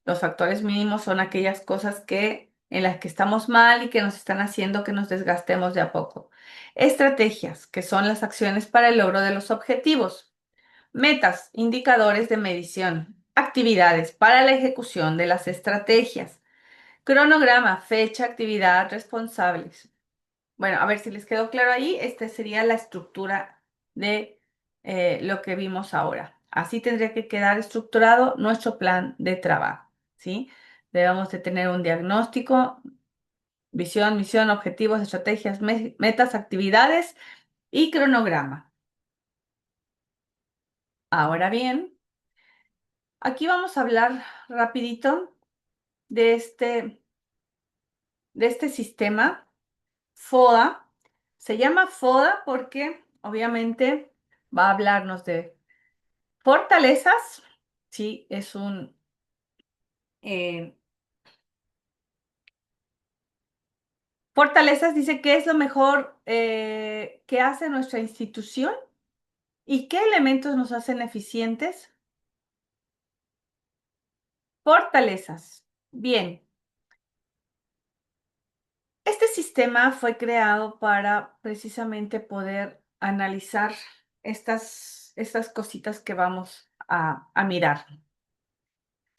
Los factores mínimos son aquellas cosas en las que estamos mal y que nos están haciendo que nos desgastemos de a poco. Estrategias, que son las acciones para el logro de los objetivos. Metas, indicadores de medición. Actividades para la ejecución de las estrategias. Cronograma, fecha, actividad, responsables. Bueno, a ver si les quedó claro ahí, esta sería la estructura de lo que vimos ahora. Así tendría que quedar estructurado nuestro plan de trabajo, ¿sí? Debemos de tener un diagnóstico, visión, misión, objetivos, estrategias, metas, actividades y cronograma. Ahora bien, aquí vamos a hablar rapidito de este sistema FODA. Se llama FODA porque obviamente va a hablarnos de fortalezas, sí, eh, fortalezas dice qué es lo mejor que hace nuestra institución y qué elementos nos hacen eficientes. Fortalezas. Bien, este sistema fue creado para precisamente poder analizar estas cositas que vamos a mirar.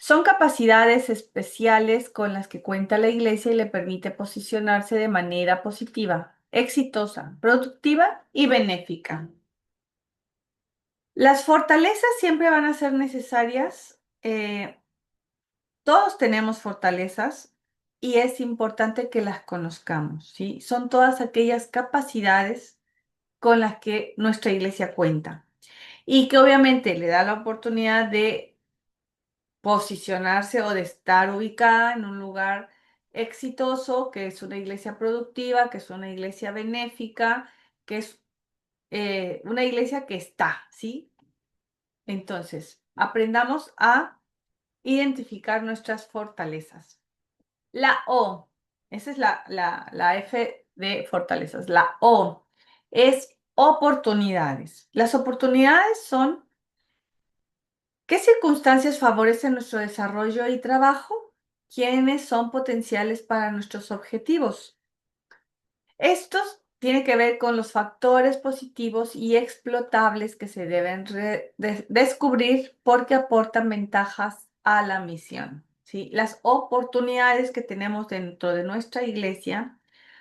Son capacidades especiales con las que cuenta la iglesia y le permite posicionarse de manera positiva, exitosa, productiva y benéfica. Las fortalezas siempre van a ser necesarias. Todos tenemos fortalezas y es importante que las conozcamos, ¿sí? Son todas aquellas capacidades con las que nuestra iglesia cuenta y que obviamente le da la oportunidad de posicionarse o de estar ubicada en un lugar exitoso, que es una iglesia productiva, que es una iglesia benéfica, que es una iglesia que está, ¿sí? Entonces, aprendamos a identificar nuestras fortalezas. La O, esa es la F de fortalezas. La O es oportunidades. Las oportunidades son ¿qué circunstancias favorecen nuestro desarrollo y trabajo? quiénes son potenciales para nuestros objetivos. Estos tienen que ver con los factores positivos y explotables que se deben descubrir porque aportan ventajas a la misión. ¿Sí? Las oportunidades que tenemos dentro de nuestra iglesia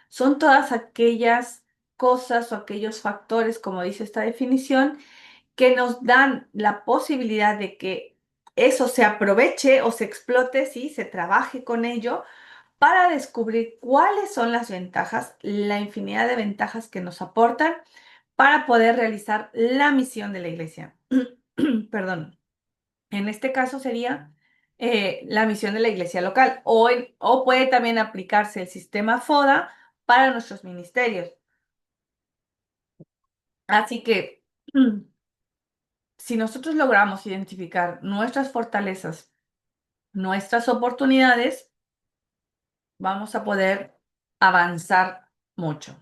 son todas aquellas cosas o aquellos factores, como dice esta definición, que nos dan la posibilidad de que eso se aproveche o se explote, ¿sí? Se trabaje con ello para descubrir cuáles son las ventajas, la infinidad de ventajas que nos aportan para poder realizar la misión de la iglesia. Perdón. En este caso sería la misión de la iglesia local o puede también aplicarse el sistema FODA para nuestros ministerios. Así que si nosotros logramos identificar nuestras fortalezas, nuestras oportunidades, vamos a poder avanzar mucho.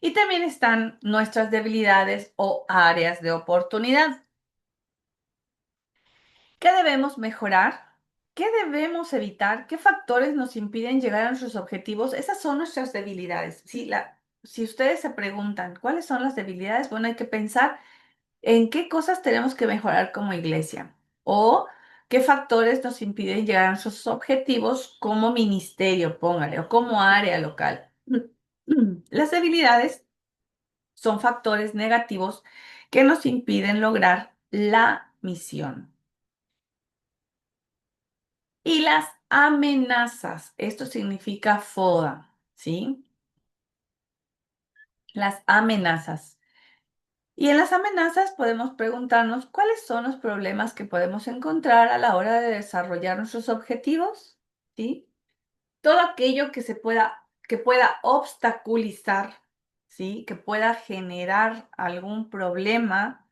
Y también están nuestras debilidades o áreas de oportunidad. ¿Qué debemos mejorar? ¿Qué debemos evitar? ¿Qué factores nos impiden llegar a nuestros objetivos? Esas son nuestras debilidades. Si ustedes se preguntan cuáles son las debilidades, bueno, hay que pensar en qué cosas tenemos que mejorar como iglesia o qué factores nos impiden llegar a nuestros objetivos como ministerio, póngale, o como área local. Las debilidades son factores negativos que nos impiden lograr la misión. Y las amenazas, esto significa FODA, ¿sí? Las amenazas. Y en las amenazas podemos preguntarnos cuáles son los problemas que podemos encontrar a la hora de desarrollar nuestros objetivos, ¿sí? Todo aquello que pueda obstaculizar, ¿sí? Que pueda generar algún problema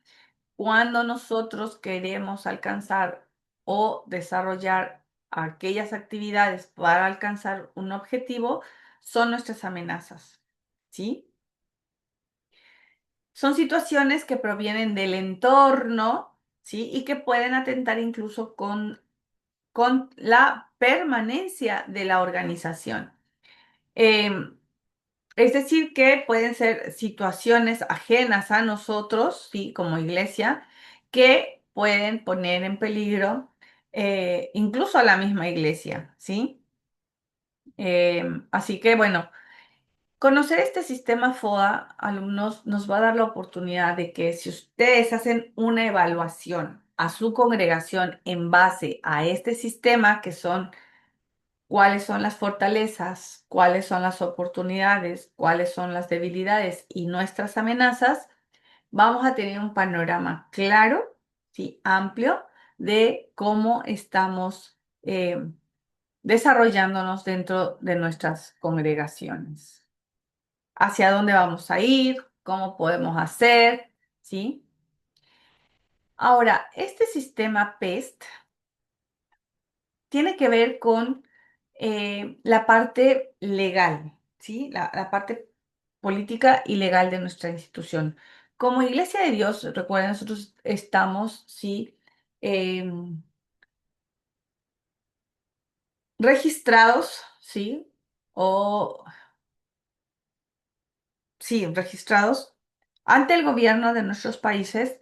cuando nosotros queremos alcanzar o desarrollar aquellas actividades para alcanzar un objetivo, son nuestras amenazas, ¿sí? Son situaciones que provienen del entorno, ¿sí? Y que pueden atentar incluso con la permanencia de la organización. Em, es decir, que pueden ser situaciones ajenas a nosotros, ¿sí? Como iglesia, que pueden poner en peligro incluso a la misma iglesia, ¿sí? Así que, bueno, conocer este sistema FODA, alumnos, nos va a dar la oportunidad de que si ustedes hacen una evaluación a su congregación en base a este sistema, que son cuáles son las fortalezas, cuáles son las oportunidades, cuáles son las debilidades y nuestras amenazas, vamos a tener un panorama claro, ¿sí? Amplio de cómo estamos desarrollándonos dentro de nuestras congregaciones. Hacia dónde vamos a ir, cómo podemos hacer, ¿sí? Ahora, este sistema PEST tiene que ver con la parte legal, ¿sí? La parte política y legal de nuestra institución. Como Iglesia de Dios, recuerden, nosotros estamos, sí, em, registrados, ¿sí? O, sí, registrados ante el gobierno de nuestros países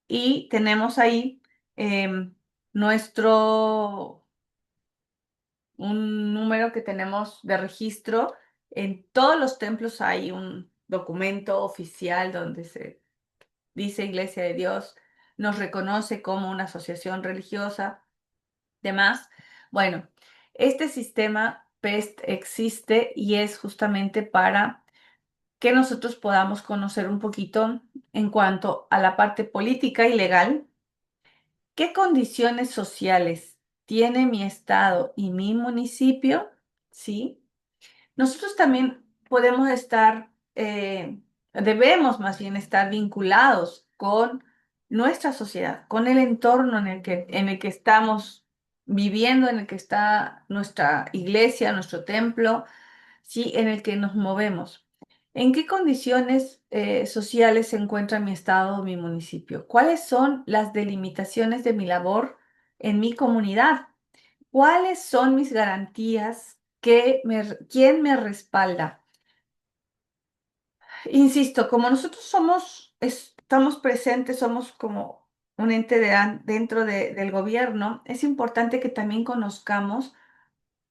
y tenemos ahí em, nuestro un número que tenemos de registro. En todos los templos hay un documento oficial donde se dice Iglesia de Dios, nos reconoce como una asociación religiosa, demás. Bueno, este sistema PEST existe y es justamente para que nosotros podamos conocer un poquito en cuanto a la parte política y legal. ¿Qué condiciones sociales tiene mi estado y mi municipio? ¿Sí? Nosotros también podemos estar, debemos más bien estar vinculados con nuestra sociedad, con el entorno en el que estamos viviendo, en el que está nuestra iglesia, nuestro templo, ¿sí? En el que nos movemos. ¿En qué condiciones sociales se encuentra mi estado o mi municipio? ¿Cuáles son las delimitaciones de mi labor en mi comunidad? ¿Cuáles son mis garantías? ¿Quién me respalda? Insisto, como nosotros estamos presentes, somos como un ente dentro del gobierno, es importante que también conozcamos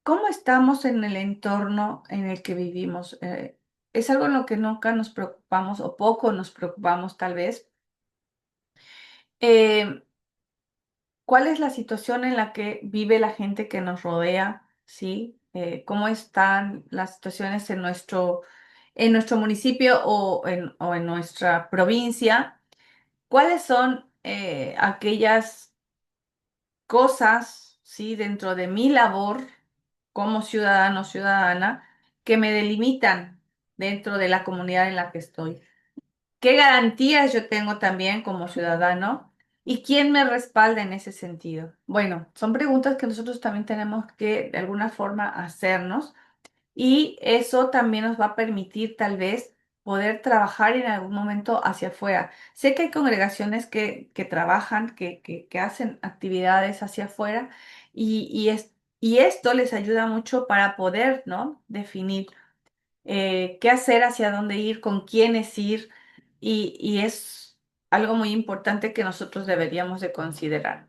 cómo estamos en el entorno en el que vivimos. Es algo en lo que nunca nos preocupamos o poco nos preocupamos tal vez. Eh, ¿Cuál es la situación en la que vive la gente que nos rodea? ¿Sí? ¿Cómo están las situaciones en nuestro municipio o en nuestra provincia? ¿Cuáles son aquellas cosas, sí, dentro de mi labor como ciudadano o ciudadana que me delimitan dentro de la comunidad en la que estoy? ¿Qué garantías yo tengo también como ciudadano? ¿Y quién me respalda en ese sentido? Bueno, son preguntas que nosotros también tenemos que de alguna forma hacernos y eso también nos va a permitir tal vez poder trabajar en algún momento hacia afuera. Sé que hay congregaciones que trabajan, que hacen actividades hacia afuera y esto les ayuda mucho para poder, ¿no? Definir qué hacer, hacia dónde ir, con quiénes ir y es algo muy importante que nosotros deberíamos de considerar.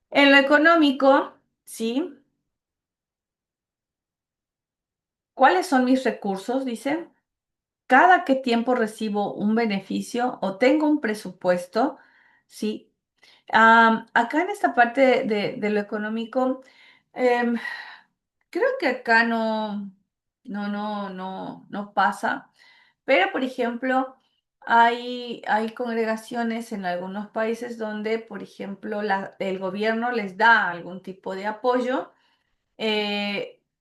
En lo económico, ¿sí? ¿Cuáles son mis recursos? Dice. ¿Cada qué tiempo recibo un beneficio o tengo un presupuesto? Sí. Acá en esta parte de lo económico, em, creo que acá no pasa. Pero, por ejemplo, hay congregaciones en algunos países donde, por ejemplo, el gobierno les da algún tipo de apoyo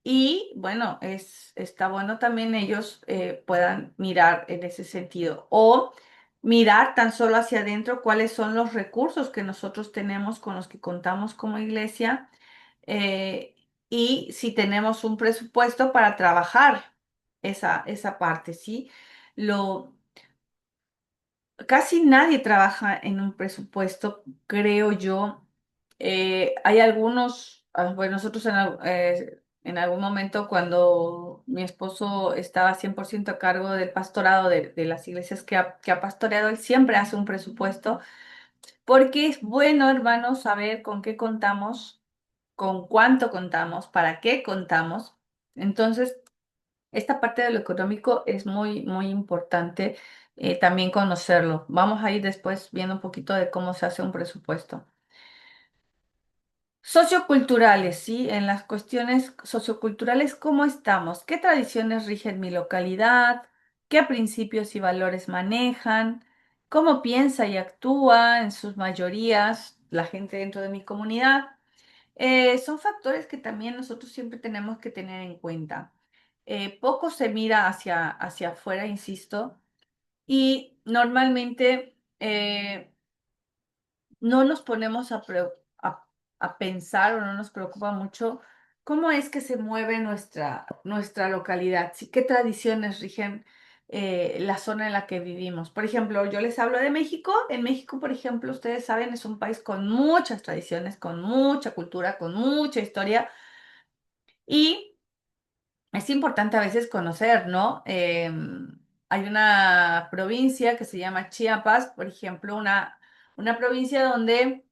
y bueno, está bueno también ellos puedan mirar en ese sentido o mirar tan solo hacia adentro cuáles son los recursos que nosotros tenemos con los que contamos como iglesia eh, y si tenemos un presupuesto para trabajar esa parte, ¿sí? Lo, Casi nadie trabaja en un presupuesto, creo yo. Hay algunos, bueno, nosotros en algún momento cuando mi esposo estaba 100% a cargo del pastorado de las iglesias que ha pastoreado, él siempre hace un presupuesto, porque es bueno, hermanos, saber con qué contamos, con cuánto contamos, para qué contamos. Entonces, esta parte de lo económico es muy importante también conocerlo. Vamos a ir después viendo un poquito de cómo se hace un presupuesto. Socioculturales, ¿sí? En las cuestiones socioculturales, ¿cómo estamos? ¿Qué tradiciones rigen mi localidad? ¿Qué principios y valores manejan? ¿Cómo piensa y actúa en sus mayorías la gente dentro de mi comunidad? Son factores que también nosotros siempre tenemos que tener en cuenta. Poco se mira hacia afuera, insisto, y normalmente no nos ponemos a pensar o no nos preocupa mucho cómo es que se mueve nuestra localidad, ¿sí? ¿Qué tradiciones rigen la zona en la que vivimos? Por ejemplo, yo les hablo de México. En México, por ejemplo, ustedes saben, es un país con muchas tradiciones, con mucha cultura, con mucha historia y es importante a veces conocer, ¿no? Hay una provincia que se llama Chiapas, por ejemplo, una provincia donde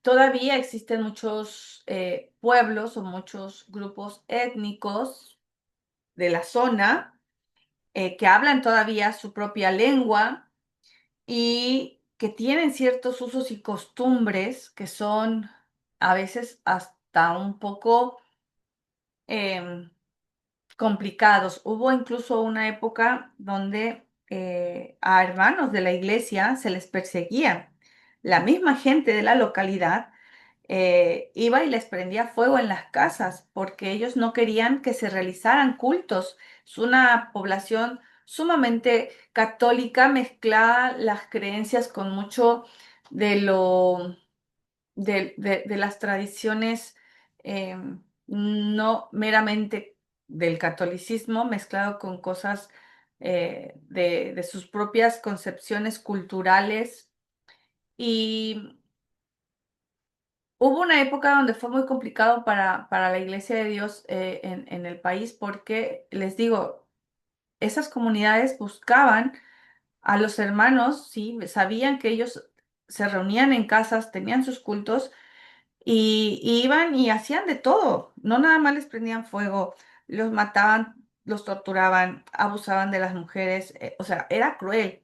todavía existen muchos pueblos o muchos grupos étnicos de la zona que hablan todavía su propia lengua y que tienen ciertos usos y costumbres que son a veces hasta un poco em, complicados. Hubo incluso una época donde a hermanos de la iglesia se les perseguía. La misma gente de la localidad iba y les prendía fuego en las casas porque ellos no querían que se realizaran cultos. Es una población sumamente católica, mezclada las creencias con mucho de lo de las tradiciones eh, no meramente del catolicismo, mezclado con cosas de sus propias concepciones culturales. Y Hubo una época donde fue muy complicado para la Iglesia de Dios en el país porque, les digo, esas comunidades buscaban a los hermanos, sí, sabían que ellos se reunían en casas, tenían sus cultos y iban y hacían de todo. No nada más les prendían fuego, los mataban, los torturaban, abusaban de las mujeres, o sea, era cruel.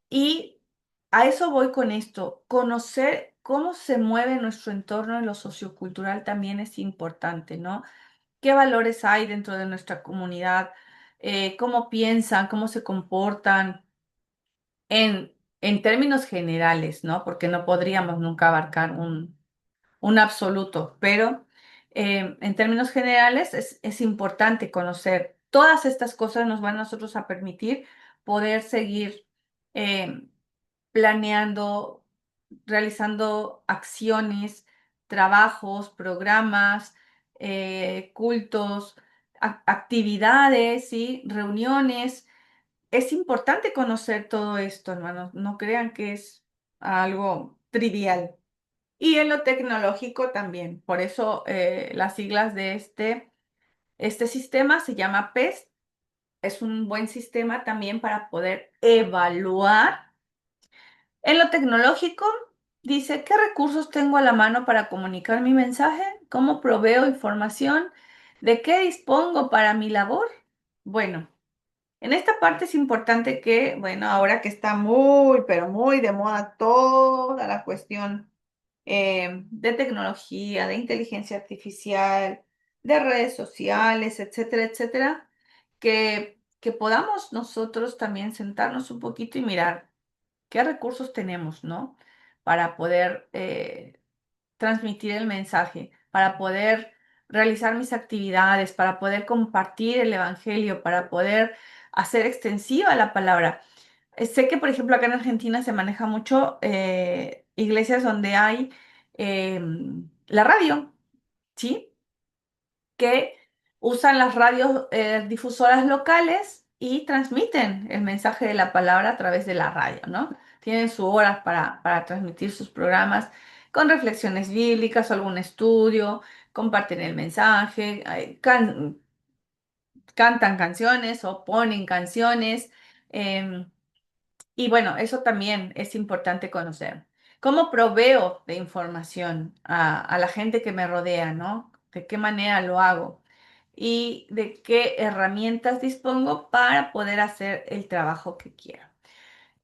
Y a eso voy con esto. Conocer cómo se mueve nuestro entorno en lo sociocultural también es importante, ¿no? ¿Qué valores hay dentro de nuestra comunidad? ¿Cómo piensan? ¿Cómo se comportan? En términos generales, ¿no? Porque no podríamos nunca abarcar un absoluto, pero en términos generales es importante conocer. Todas estas cosas nos van a nosotros a permitir poder seguir eh, planeando, realizando acciones, trabajos, programas, cultos, actividades, ¿sí? Reuniones. Es importante conocer todo esto, hermanos. No crean que es algo trivial. Y en lo tecnológico también. Por eso las siglas de este sistema se llama PES. Es un buen sistema también para poder evaluar. En lo tecnológico, dice, ¿qué recursos tengo a la mano para comunicar mi mensaje? ¿Cómo proveo información? ¿De qué dispongo para mi labor? Bueno. En esta parte es importante que, bueno, ahora que está muy, pero muy de moda toda la cuestión de tecnología, de inteligencia artificial, de redes sociales, etcétera, etcétera, que podamos nosotros también sentarnos un poquito y mirar qué recursos tenemos, ¿no? Para poder transmitir el mensaje, para poder realizar mis actividades, para poder compartir el evangelio, para poder hacer extensiva la palabra. Sé que, por ejemplo, acá en Argentina se maneja mucho iglesias donde hay la radio, ¿sí? Que usan las radios difusoras locales y transmiten el mensaje de la palabra a través de la radio, ¿no? Tienen su hora para transmitir sus programas con reflexiones bíblicas o algún estudio, comparten el mensaje, cantan canciones o ponen canciones. em, y bueno, eso también es importante conocer. ¿Cómo proveo de información a la gente que me rodea, ¿no? ¿De qué manera lo hago? Y de qué herramientas dispongo para poder hacer el trabajo que quiero.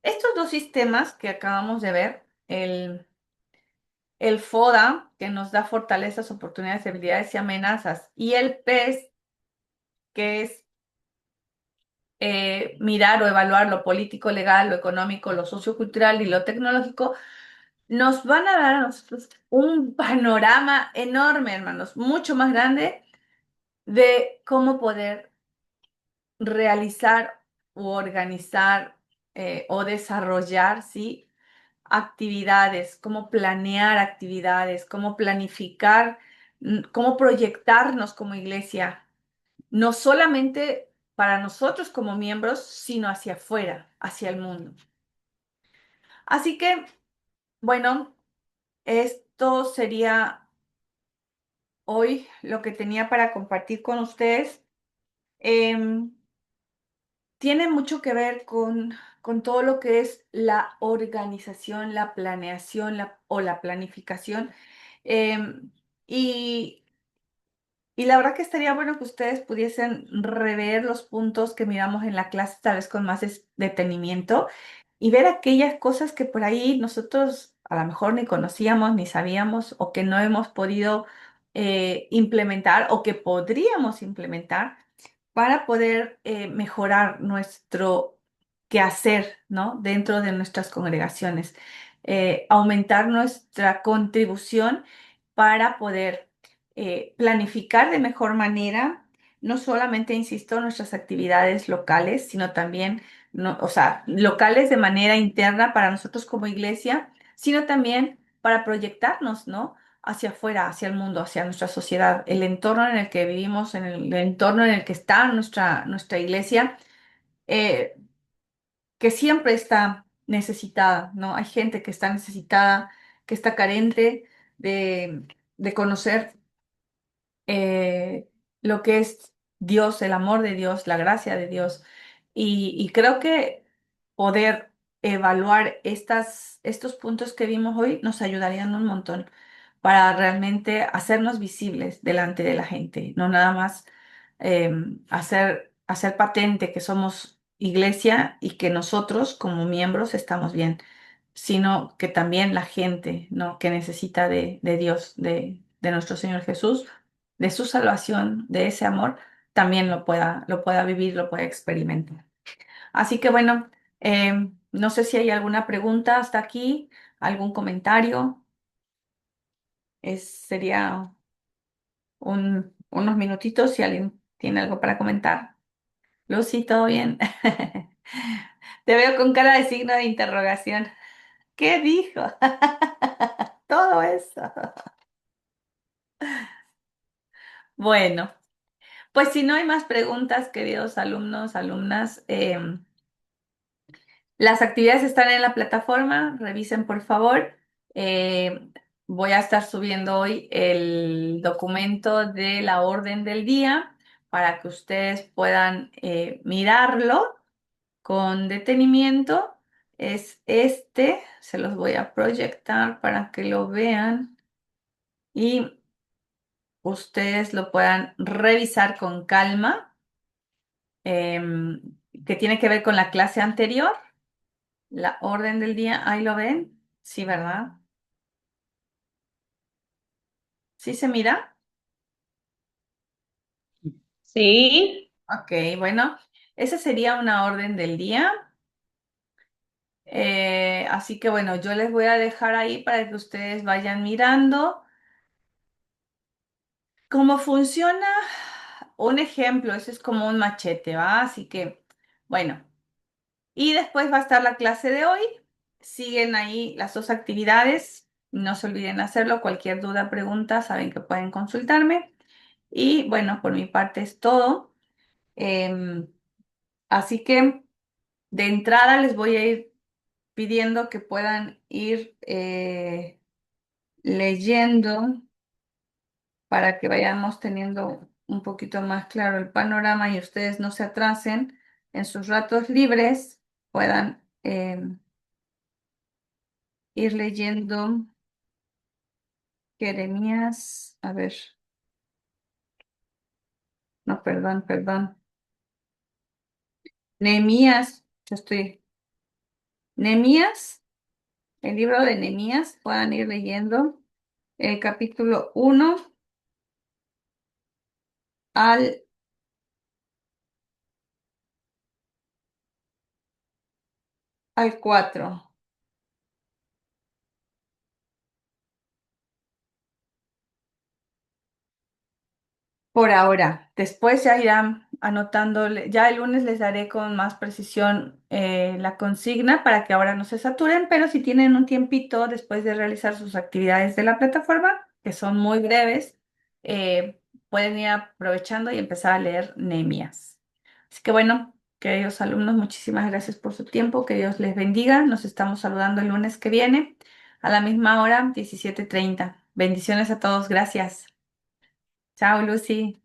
Estos dos sistemas que acabamos de ver, el FODA, que nos da fortalezas, oportunidades, debilidades y amenazas, y el PES, que es mirar o evaluar lo político, legal, lo económico, lo sociocultural y lo tecnológico, nos van a dar a nosotros un panorama enorme, hermanos, mucho más grande de cómo poder realizar u organizar o desarrollar, ¿sí? Actividades, cómo planear actividades, cómo planificar, cómo proyectarnos como iglesia, no solamente para nosotros como miembros, sino hacia afuera, hacia el mundo. Así que, bueno, esto sería hoy lo que tenía para compartir con ustedes. Em, Tiene mucho que ver con todo lo que es la organización, la planeación o la planificación. Em, y, y la verdad que estaría bueno que ustedes pudiesen rever los puntos que miramos en la clase, tal vez con más detenimiento, y ver aquellas cosas que por ahí nosotros a lo mejor ni conocíamos, ni sabíamos, o que no hemos podido implementar, o que podríamos implementar para poder mejorar nuestro quehacer, ¿no? Dentro de nuestras congregaciones, aumentar nuestra contribución para poder planificar de mejor manera, no solamente, insisto, nuestras actividades locales, sino también, no, o sea, locales de manera interna para nosotros como iglesia, sino también para proyectarnos, ¿no? Hacia afuera, hacia el mundo, hacia nuestra sociedad, el entorno en el que vivimos, en el entorno en el que está nuestra iglesia, eh, que siempre está necesitada, ¿no? Hay gente que está necesitada, que está carente de, de conocer lo que es Dios, el amor de Dios, la gracia de Dios. Y creo que poder evaluar estos puntos que vimos hoy nos ayudarían un montón para realmente hacernos visibles delante de la gente, no nada más hacer patente que somos iglesia y que nosotros como miembros estamos bien, sino que también la gente, ¿no? que necesita de Dios, de nuestro Señor Jesús, de su salvación, de ese amor, también lo pueda vivir, lo pueda experimentar. Así que bueno, no sé si hay alguna pregunta hasta aquí, algún comentario. Sería unos minutitos si alguien tiene algo para comentar. Lucy, ¿todo bien? Te veo con cara de signo de interrogación. ¿Qué dijo? Todo eso. Bueno, pues si no hay más preguntas, queridos alumnos, alumnas, las actividades están en la plataforma, revisen por favor. Eh, Voy a estar subiendo hoy el documento de la orden del día para que ustedes puedan mirarlo con detenimiento. Es este, se los voy a proyectar para que lo vean y ustedes lo puedan revisar con calma, que tiene que ver con la clase anterior, la orden del día. Ahí lo ven, sí, ¿verdad? ¿Sí se mira?
Sí,
Ok, bueno, esa sería una orden del día. Así que bueno, yo les voy a dejar ahí para que ustedes vayan mirando cómo funciona. Un ejemplo, eso es como un machete, ¿va? Así que, bueno, y después va a estar la clase de hoy. Siguen ahí las dos actividades. No se olviden hacerlo. Cualquier duda, pregunta, saben que pueden consultarme. Y bueno, por mi parte es todo. Em, Así que de entrada les voy a ir pidiendo que puedan ir leyendo para que vayamos teniendo un poquito más claro el panorama y ustedes no se atrasen en sus ratos libres, puedan ir leyendo Jeremías, a ver, no, perdón, perdón, Nehemías, Nehemías, el libro de Nehemías, puedan ir leyendo el capítulo 1 al, al 4. Por ahora, después ya irán anotando, ya el lunes les daré con más precisión la consigna para que ahora no se saturen, pero si tienen un tiempito después de realizar sus actividades de la plataforma, que son muy breves, pueden ir aprovechando y empezar a leer Nehemías. Así que bueno, queridos alumnos, muchísimas gracias por su tiempo, que Dios les bendiga. Nos estamos saludando el lunes que viene a la misma hora, 17:30. Bendiciones a todos, gracias. Chao, Lucy.